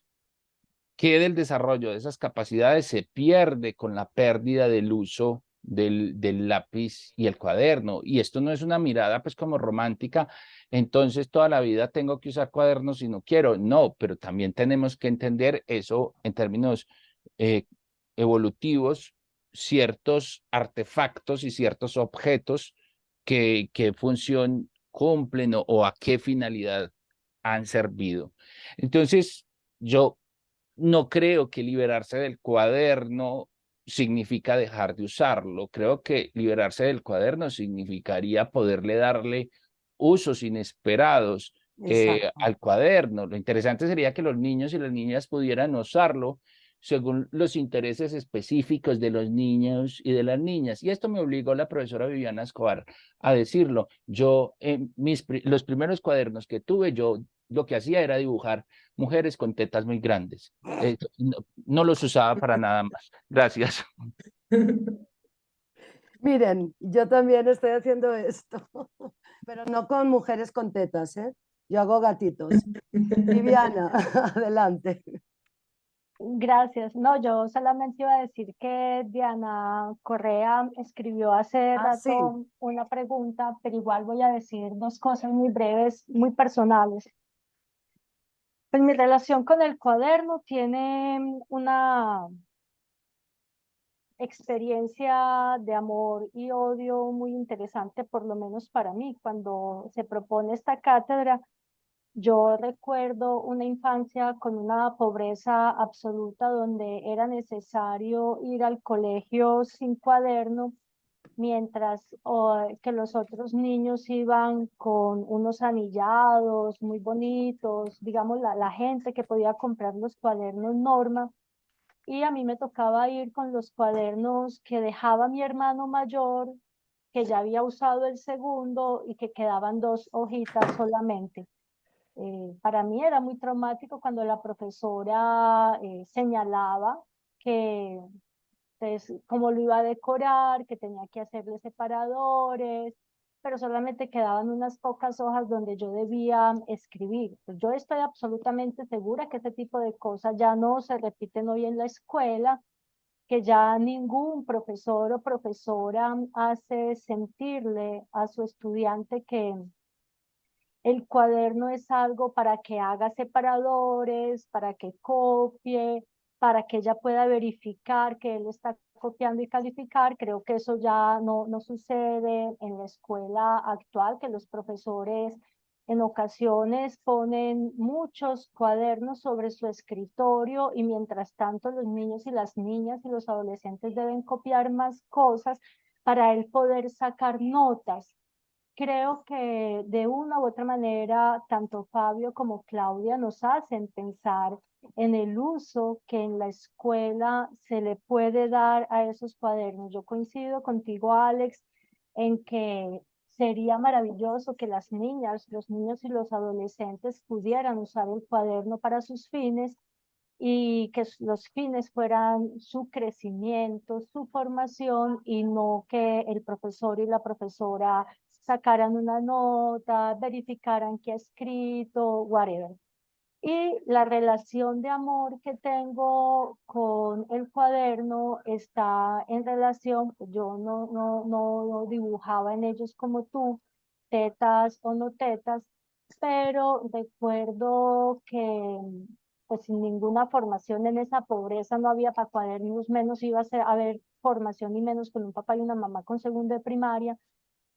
qué del desarrollo de esas capacidades se pierde con la pérdida del uso del lápiz y el cuaderno. Y esto no es una mirada pues como romántica, entonces toda la vida tengo que usar cuadernos si no quiero. No, pero también tenemos que entender eso en términos eh, evolutivos, ciertos artefactos y ciertos objetos qué función cumplen o a qué finalidad han servido. Entonces, yo no creo que liberarse del cuaderno significa dejar de usarlo. Creo que liberarse del cuaderno significaría poderle darle usos inesperados
Exacto.
al cuaderno. Lo interesante sería que los niños y las niñas pudieran usarlo según los intereses específicos de los niños y de las niñas. Y esto me obligó la profesora Viviana Escobar a decirlo. Yo, los primeros cuadernos que tuve, yo lo que hacía era dibujar mujeres con tetas muy grandes. No los usaba para nada más. Gracias.
Miren, yo también estoy haciendo esto, pero no con mujeres con tetas, ¿eh? Yo hago gatitos. Viviana, adelante.
Gracias. No, yo solamente iba a decir que Diana Correa escribió hace
Ah, sí.
rato una pregunta, pero igual voy a decir dos cosas muy breves, muy personales. Pues mi relación con el cuaderno tiene una experiencia de amor y odio muy interesante, por lo menos para mí. Cuando se propone esta cátedra, yo recuerdo una infancia con una pobreza absoluta donde era necesario ir al colegio sin cuaderno, mientras que los otros niños iban con unos anillados muy bonitos, digamos, la gente que podía comprar los cuadernos Norma, y a mí me tocaba ir con los cuadernos que dejaba mi hermano mayor, que ya había usado el segundo y que quedaban dos hojitas solamente. Para mí era muy traumático cuando la profesora señalaba que, pues, cómo lo iba a decorar, que tenía que hacerle separadores, pero solamente quedaban unas pocas hojas donde yo debía escribir. Pues yo estoy absolutamente segura que este tipo de cosas ya no se repiten hoy en la escuela, que ya ningún profesor o profesora hace sentirle a su estudiante que el cuaderno es algo para que haga separadores, para que copie, para que ella pueda verificar que él está copiando y calificar. Creo que eso ya no sucede en la escuela actual, que los profesores en ocasiones ponen muchos cuadernos sobre su escritorio y mientras tanto los niños y las niñas y los adolescentes deben copiar más cosas para él poder sacar notas. Creo que de una u otra manera, tanto Fabio como Claudia nos hacen pensar en el uso que en la escuela se le puede dar a esos cuadernos. Yo coincido contigo, Alex, en que sería maravilloso que las niñas, los niños y los adolescentes pudieran usar el cuaderno para sus fines y que los fines fueran su crecimiento, su formación y no que el profesor y la profesora sacaran una nota, verificaran qué ha escrito, whatever. Y la relación de amor que tengo con el cuaderno está en relación, yo no dibujaba en ellos como tú, tetas o no tetas, pero recuerdo que pues sin ninguna formación en esa pobreza no había para cuadernos, menos iba a haber formación y menos con un papá y una mamá con segundo de primaria,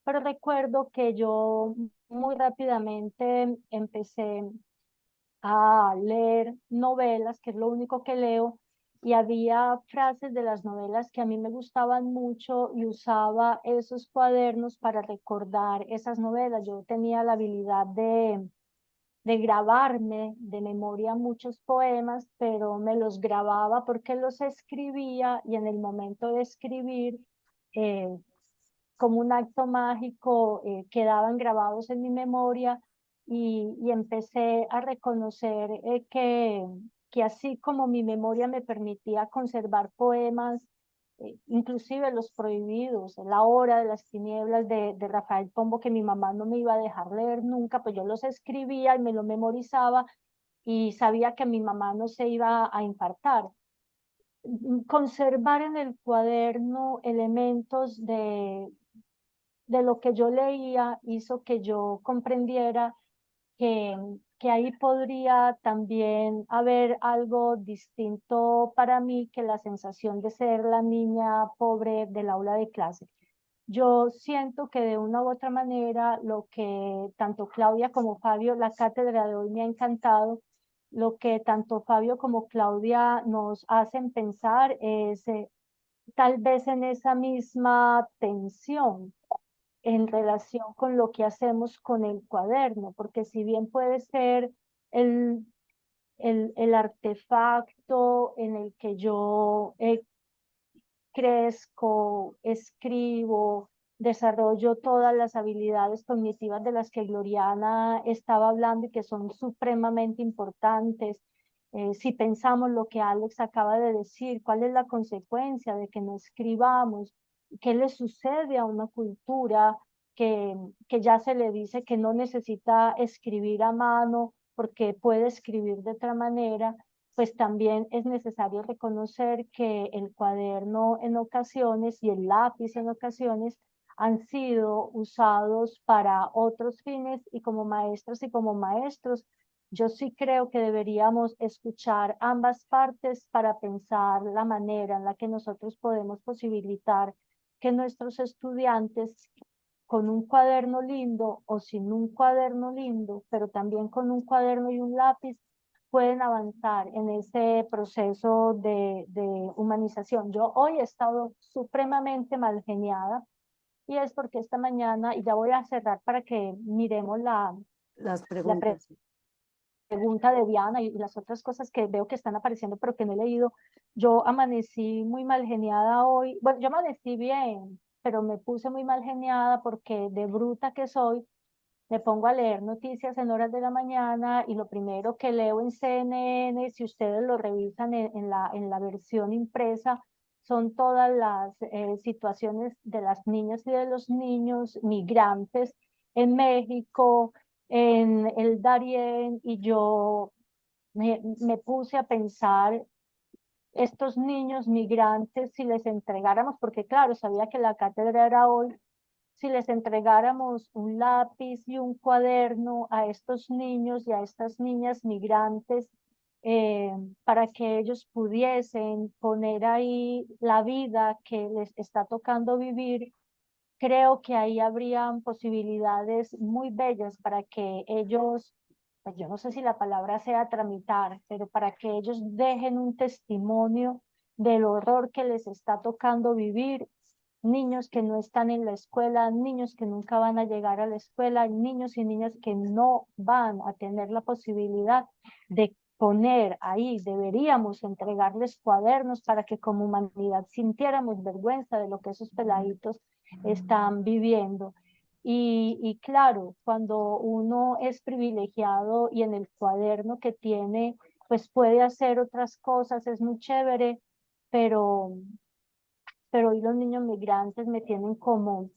pero recuerdo que yo muy rápidamente empecé a leer novelas, que es lo único que leo, y había frases de las novelas que a mí me gustaban mucho y usaba esos cuadernos para recordar esas novelas. Yo tenía la habilidad de grabarme de memoria muchos poemas, pero me los grababa porque los escribía y en el momento de escribir, eh, como un acto mágico, quedaban grabados en mi memoria y empecé a reconocer que así como mi memoria me permitía conservar poemas, inclusive los prohibidos, La hora de las tinieblas de Rafael Pombo, que mi mamá no me iba a dejar leer nunca, pues yo los escribía y me lo memorizaba y sabía que mi mamá no se iba a infartar. Conservar en el cuaderno elementos de lo que yo leía hizo que yo comprendiera que, que ahí podría también haber algo distinto para mí que la sensación de ser la niña pobre del aula de clase. Yo siento que de una u otra manera lo que tanto Claudia como Fabio, la cátedra de hoy me ha encantado, lo que tanto Fabio como Claudia nos hacen pensar es tal vez en esa misma tensión en relación con lo que hacemos con el cuaderno, porque si bien puede ser el, el artefacto en el que yo crezco, escribo, desarrollo todas las habilidades cognitivas de las que Gloriana estaba hablando y que son supremamente importantes. Si pensamos lo que Alex acaba de decir, ¿cuál es la consecuencia de que no escribamos? ¿Qué le sucede a una cultura que ya se le dice que no necesita escribir a mano porque puede escribir de otra manera? Pues también es necesario reconocer que el cuaderno en ocasiones y el lápiz en ocasiones han sido usados para otros fines, y como maestras y como maestros, yo sí creo que deberíamos escuchar ambas partes para pensar la manera en la que nosotros podemos posibilitar que nuestros estudiantes, con un cuaderno lindo o sin un cuaderno lindo, pero también con un cuaderno y un lápiz, pueden avanzar en ese proceso de humanización. Yo hoy he estado supremamente mal geniada, y es porque esta mañana, y ya voy a cerrar para que miremos
Las
la
preguntas.
pregunta de Diana y las otras cosas que veo que están apareciendo pero que no he leído. Yo amanecí muy mal geniada hoy. Bueno, yo amanecí bien, pero me puse muy mal geniada porque, de bruta que soy, me pongo a leer noticias en horas de la mañana, y lo primero que leo en CNN, si ustedes lo revisan en la versión impresa, son todas las situaciones de las niñas y de los niños migrantes en México, en el Darién, y yo me puse a pensar, estos niños migrantes, si les entregáramos, porque claro, sabía que la cátedra era hoy, si les entregáramos un lápiz y un cuaderno a estos niños y a estas niñas migrantes, eh, para que ellos pudiesen poner ahí la vida que les está tocando vivir, creo que ahí habrían posibilidades muy bellas para que ellos, pues yo no sé si la palabra sea tramitar, pero para que ellos dejen un testimonio del horror que les está tocando vivir. Niños que no están en la escuela, niños que nunca van a llegar a la escuela, niños y niñas que no van a tener la posibilidad de poner ahí. Deberíamos entregarles cuadernos para que como humanidad sintiéramos vergüenza de lo que esos peladitos están viviendo. Y claro, cuando uno es privilegiado y en el cuaderno que tiene, pues puede hacer otras cosas, es muy chévere, pero hoy los niños migrantes me tienen como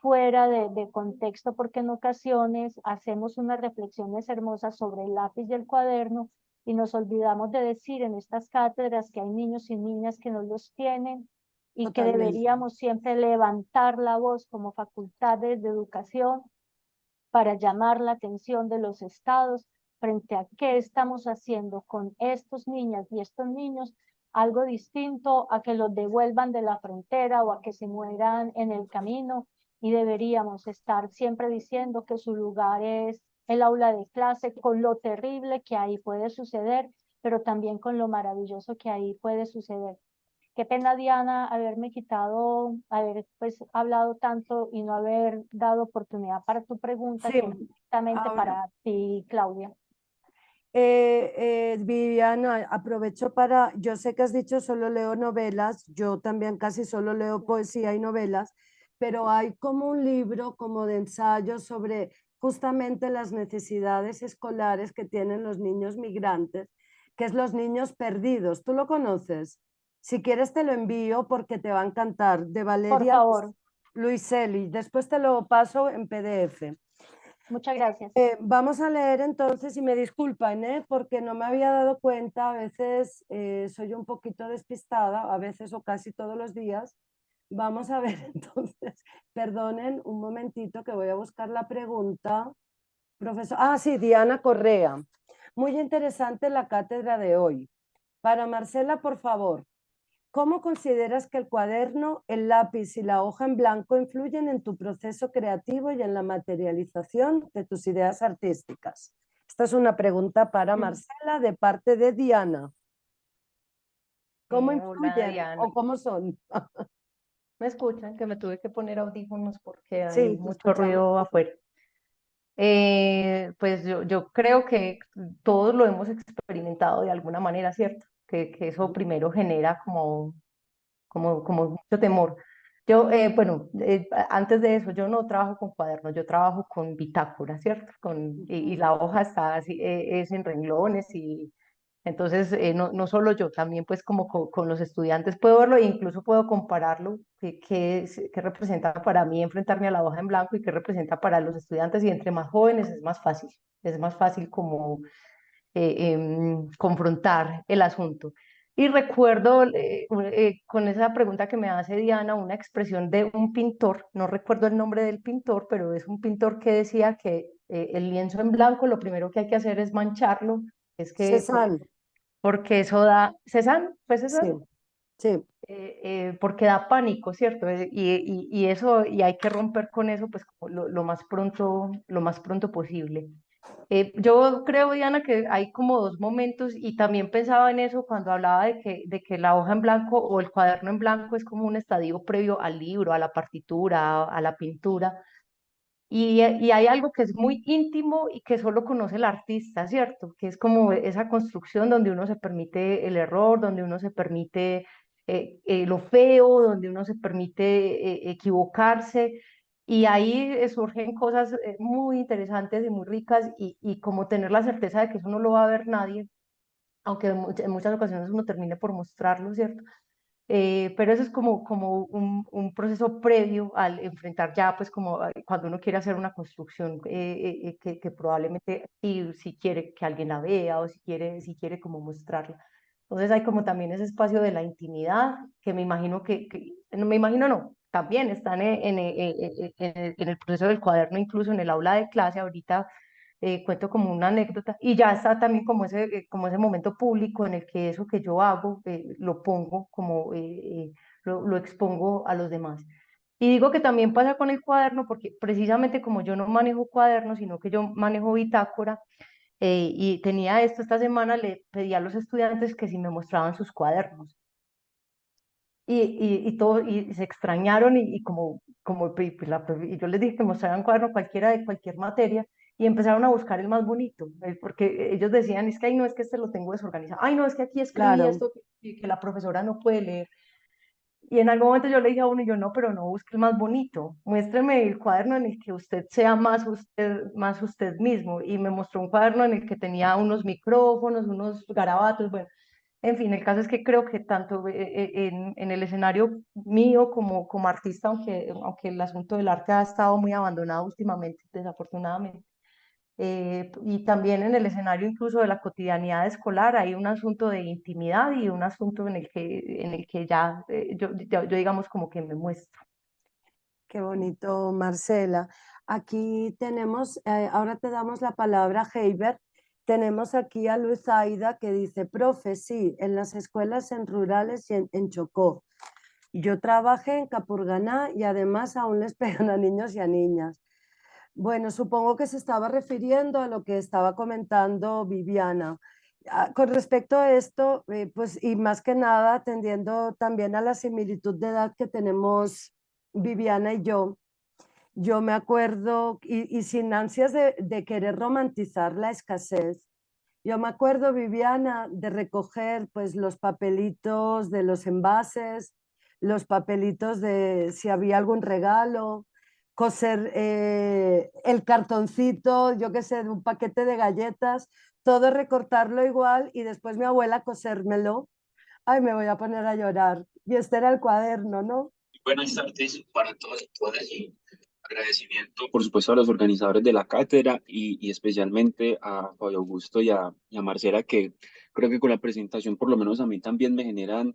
fuera de contexto, porque en ocasiones hacemos unas reflexiones hermosas sobre el lápiz y el cuaderno y nos olvidamos de decir en estas cátedras que hay niños y niñas que no los tienen, y que
Totalmente.
deberíamos siempre levantar la voz como facultades de educación para llamar la atención de los estados frente a qué estamos haciendo con estos niñas y estos niños, algo distinto a que los devuelvan de la frontera o a que se mueran en el camino. Y deberíamos estar siempre diciendo que su lugar es el aula de clase, con lo terrible que ahí puede suceder, pero también con lo maravilloso que ahí puede suceder. Qué pena, Diana, haberme quitado, haber pues hablado tanto y no haber dado oportunidad para tu pregunta,
Sí,
que es directamente
ahora,
para ti, Claudia.
Viviana, aprovecho para, yo sé que has dicho solo leo novelas, yo también casi solo leo poesía y novelas, pero hay como un libro como de ensayo sobre justamente las necesidades escolares que tienen los niños migrantes, que es Los niños perdidos. ¿Tú lo conoces? Si quieres te lo envío porque te va a encantar, de
Por
Valeria
favor,
Luiselli. Después te lo paso en PDF.
muchas gracias.
Vamos a leer entonces, y me disculpan, porque no me había dado cuenta, a veces soy un poquito despistada, a veces o casi todos los días. Vamos a ver entonces, perdonen un momentito que voy a buscar la pregunta. Profesor, sí, Diana Correa. Muy interesante la cátedra de hoy. Para Marcela, por favor, ¿cómo consideras que el cuaderno, el lápiz y la hoja en blanco influyen en tu proceso creativo y en la materialización de tus ideas artísticas? Esta es una pregunta para Marcela de parte de Diana. ¿Cómo
Hola,
influyen
Diana.
o cómo son?
¿Me escuchan? Que me tuve que poner audífonos porque hay
Sí, te
mucho
escuchamos.
ruido afuera. Pues yo creo que todos lo hemos experimentado de alguna manera, ¿cierto? Que eso primero genera como mucho temor. Yo, bueno, antes de eso, yo no trabajo con cuadernos, yo trabajo con bitácora, ¿cierto? Y la hoja está así, es en renglones y entonces no solo yo, también pues como con los estudiantes puedo verlo e incluso puedo compararlo, qué representa para mí enfrentarme a la hoja en blanco y qué representa para los estudiantes y entre más jóvenes es más fácil como confrontar el asunto. Y recuerdo con esa pregunta que me hace Diana, una expresión de un pintor, no recuerdo el nombre del pintor, pero es un pintor que decía que el lienzo en blanco lo primero que hay que hacer es mancharlo, es que
César,
porque eso da, ¿César? ¿Fue César?
sí, sí.
Porque da pánico, ¿cierto? Y eso, y hay que romper con eso pues como lo más pronto posible. Yo creo, Diana, que hay como dos momentos y también pensaba en eso cuando hablaba de que la hoja en blanco o el cuaderno en blanco es como un estadio previo al libro, a la partitura, a la pintura. Y hay algo que es muy íntimo y que solo conoce el artista, ¿cierto? Que es como esa construcción donde uno se permite el error, donde uno se permite lo feo, donde uno se permite equivocarse. Y ahí surgen cosas muy interesantes y muy ricas y como tener la certeza de que eso no lo va a ver nadie, aunque en muchas ocasiones uno termine por mostrarlo, ¿cierto? Pero eso es como un proceso previo al enfrentar ya, pues como cuando uno quiere hacer una construcción que probablemente si quiere que alguien la vea o si quiere como mostrarla. Entonces hay como también ese espacio de la intimidad que me imagino no me imagino no, también están en el proceso del cuaderno, incluso en el aula de clase ahorita cuento como una anécdota y ya está también como ese momento público en el que eso que yo hago lo pongo lo expongo a los demás. Y digo que también pasa con el cuaderno porque precisamente como yo no manejo cuaderno, sino que yo manejo bitácora, y tenía esto esta semana, le pedí a los estudiantes que si me mostraban sus cuadernos. Y se extrañaron y yo les dije que mostraran cuaderno cualquiera de cualquier materia y empezaron a buscar el más bonito, porque ellos decían, es que, ay, no, es que este lo tengo desorganizado, ay, no, es que aquí escribí
Claro,
esto que la profesora no puede leer. Y en algún momento yo le dije a uno, y yo no, pero no busque el más bonito, muéstreme el cuaderno en el que usted sea más usted mismo. Y me mostró un cuaderno en el que tenía unos micrófonos, unos garabatos, bueno. En fin, el caso es que creo que tanto en el escenario mío como artista, aunque el asunto del arte ha estado muy abandonado últimamente, desafortunadamente, y también en el escenario incluso de la cotidianidad escolar hay un asunto de intimidad y un asunto en el que ya yo digamos como que me muestro.
qué bonito, Marcela. Aquí tenemos, ahora te damos la palabra, Heiber. Tenemos aquí a Luz Aida que dice, profe, sí, en las escuelas en rurales y en Chocó. Yo trabajé en Capurganá y además aún les pegan a niños y a niñas. Bueno, supongo que se estaba refiriendo a lo que estaba comentando Viviana. Con respecto a esto, pues y más que nada atendiendo también a la similitud de edad que tenemos Viviana y yo me acuerdo, y sin ansias de querer romantizar la escasez, yo me acuerdo, Viviana, de recoger pues los papelitos de los envases, los papelitos de si había algún regalo, coser el cartoncito, yo qué sé, de un paquete de galletas, todo recortarlo igual y después mi abuela cosérmelo. Ay, me voy a poner a llorar. Y este era el cuaderno, ¿no?
Buenas tardes para todos y todas y agradecimiento, por supuesto, a los organizadores de la cátedra y especialmente a Fabio Augusto y a Marcela, que creo que con la presentación, por lo menos a mí también me generan,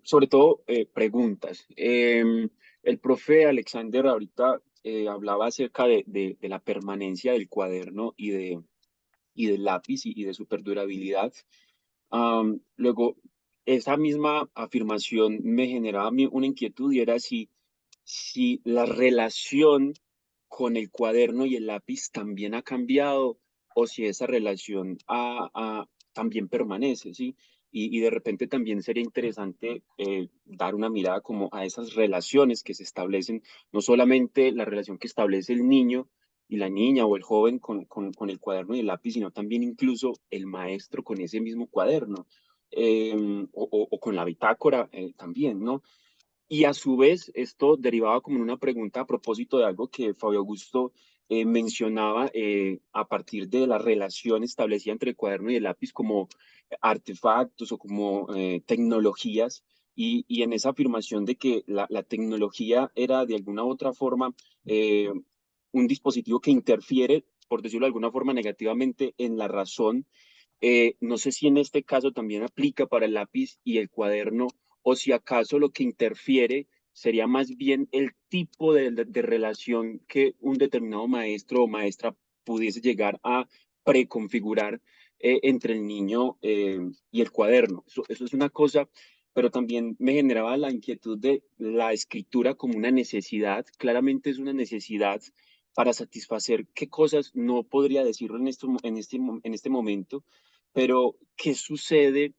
sobre todo, preguntas. El profe Alexander ahorita hablaba acerca de la permanencia del cuaderno y del lápiz y de su perdurabilidad. Luego, esa misma afirmación me generaba a mí una inquietud y era si la relación con el cuaderno y el lápiz también ha cambiado o si esa relación también permanece, ¿sí? y de repente también sería interesante dar una mirada como a esas relaciones que se establecen, no solamente la relación que establece el niño y la niña o el joven con el cuaderno y el lápiz, sino también incluso el maestro con ese mismo cuaderno, o con la bitácora también, ¿no? Y a su vez, esto derivaba como en una pregunta a propósito de algo que Fabio Augusto mencionaba a partir de la relación establecida entre el cuaderno y el lápiz como artefactos o como tecnologías. Y en esa afirmación de que la tecnología era de alguna u otra forma un dispositivo que interfiere, por decirlo de alguna forma, negativamente en la razón. No sé si en este caso también aplica para el lápiz y el cuaderno, o si acaso lo que interfiere sería más bien el tipo de relación que un determinado maestro o maestra pudiese llegar a preconfigurar entre el niño y el cuaderno. Eso es una cosa, pero también me generaba la inquietud de la escritura como una necesidad. Claramente es una necesidad para satisfacer qué cosas no podría decirlo en este momento, pero ¿qué sucede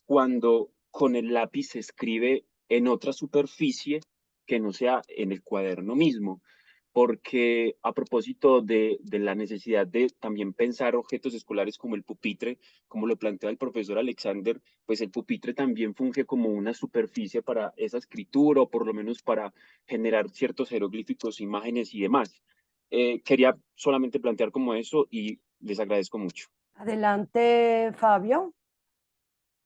cuando con el lápiz se escribe en otra superficie que no sea en el cuaderno mismo? Porque a propósito de la necesidad de también pensar objetos escolares como el pupitre, como lo plantea el profesor Alexander, pues el pupitre también funge como una superficie para esa escritura, o por lo menos para generar ciertos jeroglíficos, imágenes y demás. Quería solamente plantear como eso y les agradezco mucho.
Adelante, Fabio.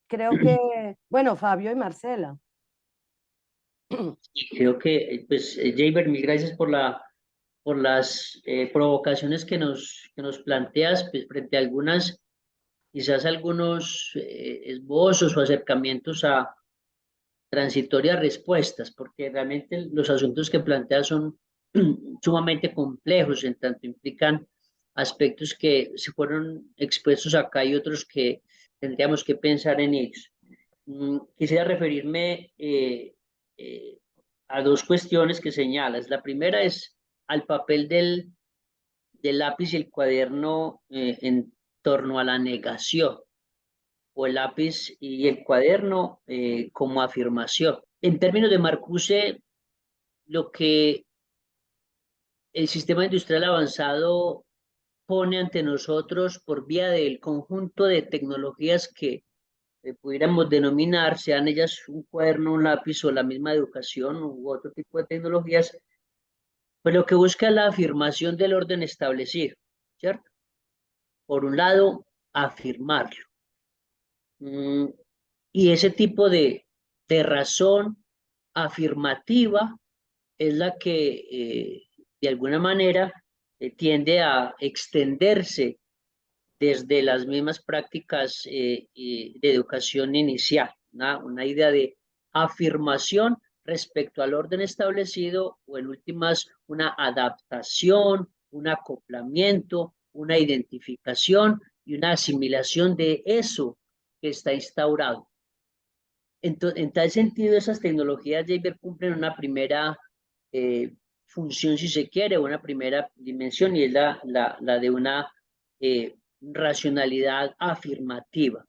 Creo que, bueno, Fabio y Marcela.
Creo que, pues, Jaber, mil gracias por las provocaciones que nos planteas, pues, frente a algunas, quizás algunos esbozos o acercamientos a transitorias respuestas, porque realmente los asuntos que planteas son sumamente complejos, en tanto implican aspectos que se fueron expuestos acá y otros que tendríamos que pensar en ellos. Quisiera referirme a dos cuestiones que señalas. La primera es al papel del lápiz y el cuaderno en torno a la negación, o el lápiz y el cuaderno como afirmación. En términos de Marcuse, lo que el sistema industrial avanzado pone ante nosotros por vía del conjunto de tecnologías que pudiéramos denominar, sean ellas un cuaderno, un lápiz o la misma educación u otro tipo de tecnologías, pues lo que busca es la afirmación del orden establecido, ¿cierto? Por un lado, afirmarlo. Y ese tipo de razón afirmativa es la que de alguna manera tiende a extenderse desde las mismas prácticas de educación inicial, una idea de afirmación respecto al orden establecido, o en últimas una adaptación, un acoplamiento, una identificación y una asimilación de eso que está instaurado. En tal sentido, esas tecnologías, Jaber, cumplen una primera función, si se quiere, una primera dimensión, y es la de una racionalidad afirmativa.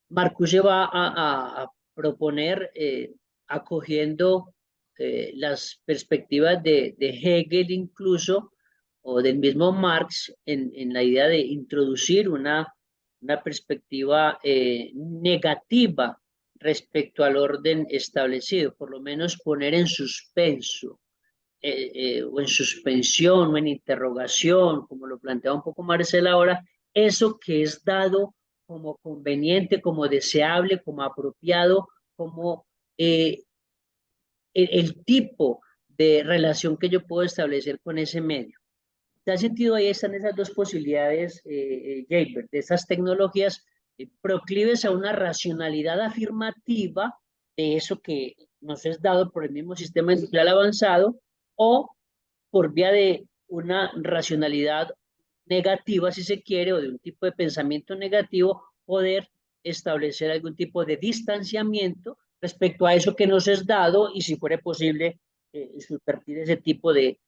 Marcuse va a proponer, acogiendo las perspectivas de Hegel incluso, o del mismo Marx, en la idea de introducir una perspectiva negativa respecto al orden establecido, por lo menos poner en suspenso, o en suspensión, o en interrogación, como lo plantea un poco Marcela ahora, eso que es dado como conveniente, como deseable, como apropiado, como el tipo de relación que yo puedo establecer con ese medio. En tal sentido, ahí están esas dos posibilidades, Jaber, de esas tecnologías proclives a una racionalidad afirmativa de eso que nos es dado por el mismo sistema industrial avanzado, o por vía de una racionalidad negativa, si se quiere, o de un tipo de pensamiento negativo, poder establecer algún tipo de distanciamiento respecto a eso que nos es dado, y si fuera posible, subvertir ese tipo de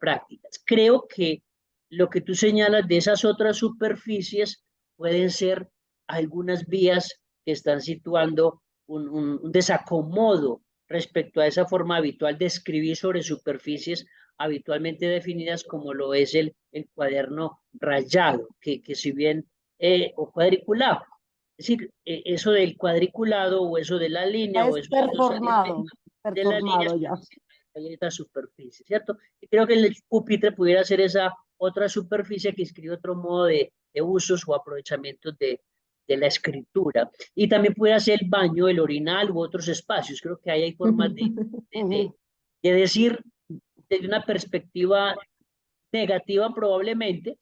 prácticas. Creo que lo que tú señalas de esas otras superficies pueden ser algunas vías que están situando un desacomodo respecto a esa forma habitual de escribir sobre superficies habitualmente definidas como lo es el cuaderno rayado, que si bien, o cuadriculado, es decir, eso del cuadriculado o eso de la línea o
Es
eso de los
performado,
de las líneas,
performado ya.
pues, hay esta superficie, ¿cierto? Y creo que el pupitre pudiera ser esa otra superficie que escribe otro modo de usos o aprovechamientos de la escritura. Y también pudiera ser el baño, el orinal u otros espacios. Creo que ahí hay formas de decir desde una perspectiva negativa probablemente,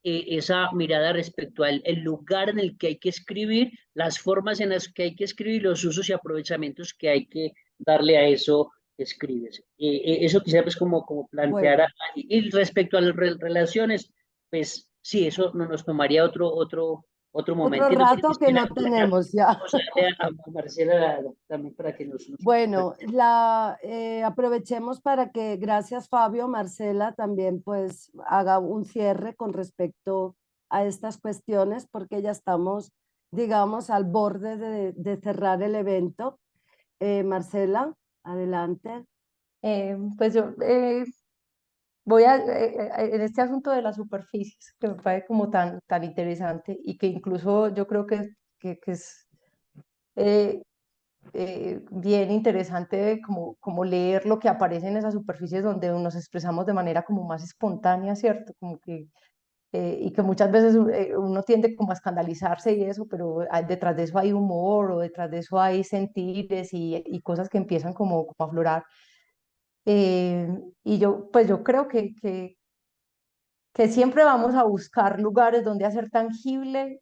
esa mirada respecto al el lugar en el que hay que escribir, las formas en las que hay que escribir, los usos y aprovechamientos que hay que darle a eso que escribes. Eso quisiera pues como plantear.
Bueno,
Y respecto a las relaciones, pues sí, eso nos tomaría otro momento.
otro
Entiendo que
rato que no tenemos ya.
vamos a darle a Marcela también para que nos
Bueno, aprovechemos para que, gracias Fabio, Marcela también pues haga un cierre con respecto a estas cuestiones, porque ya estamos, digamos, al borde de cerrar el evento. Marcela, adelante.
Pues yo en este asunto de las superficies, que me parece como tan interesante y que incluso yo creo que es eh, bien interesante como leer lo que aparece en esas superficies donde nos expresamos de manera como más espontánea, ¿cierto? Como que, y que muchas veces uno tiende como a escandalizarse y eso, pero detrás de eso hay humor o detrás de eso hay sentires y cosas que empiezan como a aflorar. Eh, y pues yo creo que siempre vamos a buscar lugares donde hacer tangible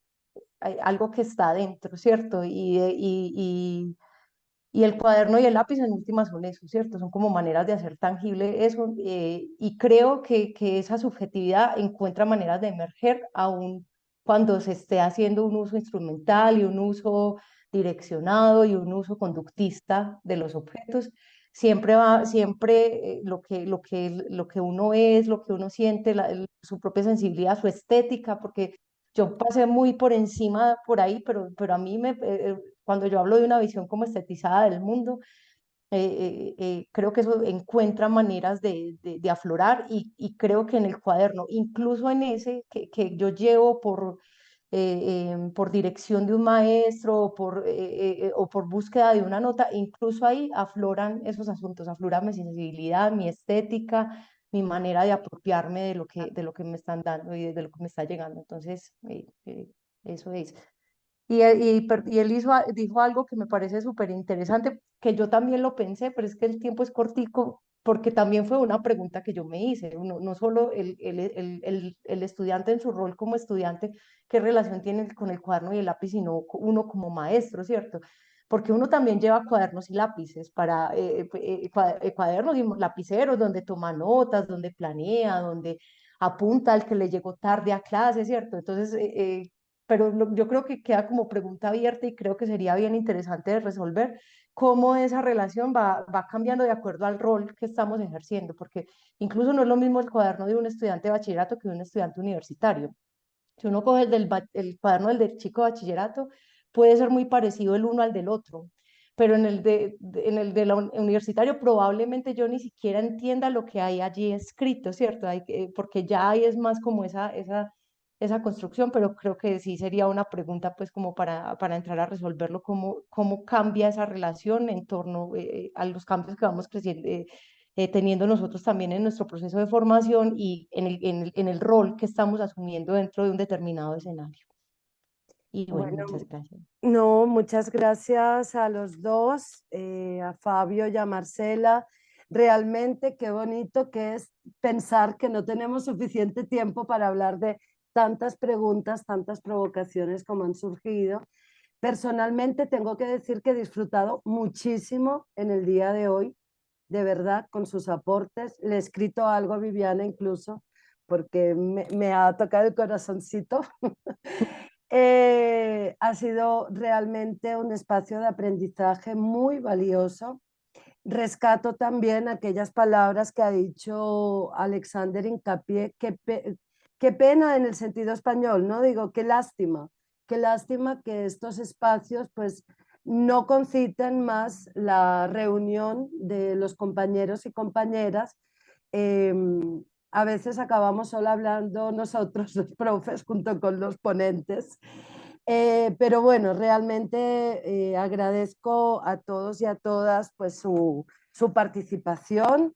algo que está adentro, ¿cierto? Y el cuaderno y el lápiz en últimas son eso, ¿cierto? Son como maneras de hacer tangible eso, y creo que esa subjetividad encuentra maneras de emerger aún cuando se esté haciendo un uso instrumental y un uso direccionado y un uso conductista de los objetos. Siempre lo que uno es, lo que uno siente, su propia sensibilidad, su estética, porque yo pasé muy por encima por ahí, pero a mí cuando yo hablo de una visión como estetizada del mundo, creo que eso encuentra maneras de aflorar y creo que en el cuaderno, incluso en ese que yo llevo por dirección de un maestro o por búsqueda de una nota, incluso ahí afloran esos asuntos, aflora mi sensibilidad, mi estética, mi manera de apropiarme de lo que me están dando y de lo que me está llegando. Entonces, eso es. Y él dijo algo que me parece súper interesante, que yo también lo pensé, pero es que el tiempo es cortico, porque también fue una pregunta que yo me hice. No solo el estudiante en su rol como estudiante, qué relación tiene con el cuaderno y el lápiz, sino uno como maestro, ¿cierto? Porque uno también lleva cuadernos y lápices cuadernos y lapiceros donde toma notas, donde planea, donde apunta al que le llegó tarde a clase, ¿cierto? Entonces, pero yo creo que queda como pregunta abierta y creo que sería bien interesante de resolver cómo esa relación va cambiando de acuerdo al rol que estamos ejerciendo, porque incluso no es lo mismo el cuaderno de un estudiante de bachillerato que de un estudiante universitario. Si uno coge el cuaderno del chico de bachillerato, puede ser muy parecido el uno al del otro, pero en el de la universitario probablemente yo ni siquiera entienda lo que hay allí escrito, ¿cierto? Porque ya ahí es más como esa construcción, pero creo que sí sería una pregunta pues como para entrar a resolverlo, cómo cambia esa relación en torno a los cambios que vamos creciendo, teniendo nosotros también en nuestro proceso de formación y en el rol que estamos asumiendo dentro de un determinado escenario. Y bueno, muchas
Bueno,
gracias.
no, muchas gracias a los dos, a Fabio y a Marcela. Realmente qué bonito que es pensar que no tenemos suficiente tiempo para hablar de tantas preguntas, tantas provocaciones como han surgido. Personalmente tengo que decir que he disfrutado muchísimo en el día de hoy, de verdad, con sus aportes. Le he escrito algo a Viviana incluso, porque me ha tocado el corazoncito. Ha sido realmente un espacio de aprendizaje muy valioso. Rescato también aquellas palabras que ha dicho Alexander Hincapié, qué pena en el sentido español, ¿no? Digo, qué lástima qué lástima que estos espacios pues no conciten más la reunión de los compañeros y compañeras. A veces acabamos solo hablando nosotros, los profes, junto con los ponentes. Pero bueno, realmente agradezco a todos y a todas pues su participación,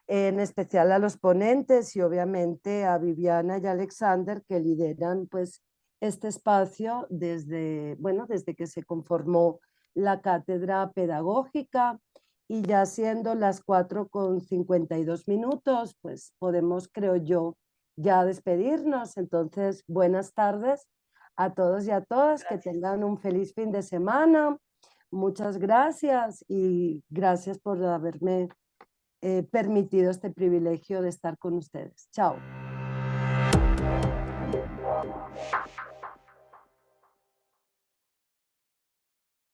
en especial a los ponentes y obviamente a Viviana y Alexander, que lideran pues este espacio desde, bueno, desde que se conformó la cátedra pedagógica. Y ya siendo las 4:52, pues podemos, creo yo, ya despedirnos. Entonces, buenas tardes a todos y a todas, que tengan un feliz fin de semana. Muchas gracias y gracias por haberme permitido este privilegio de estar con ustedes. Chao.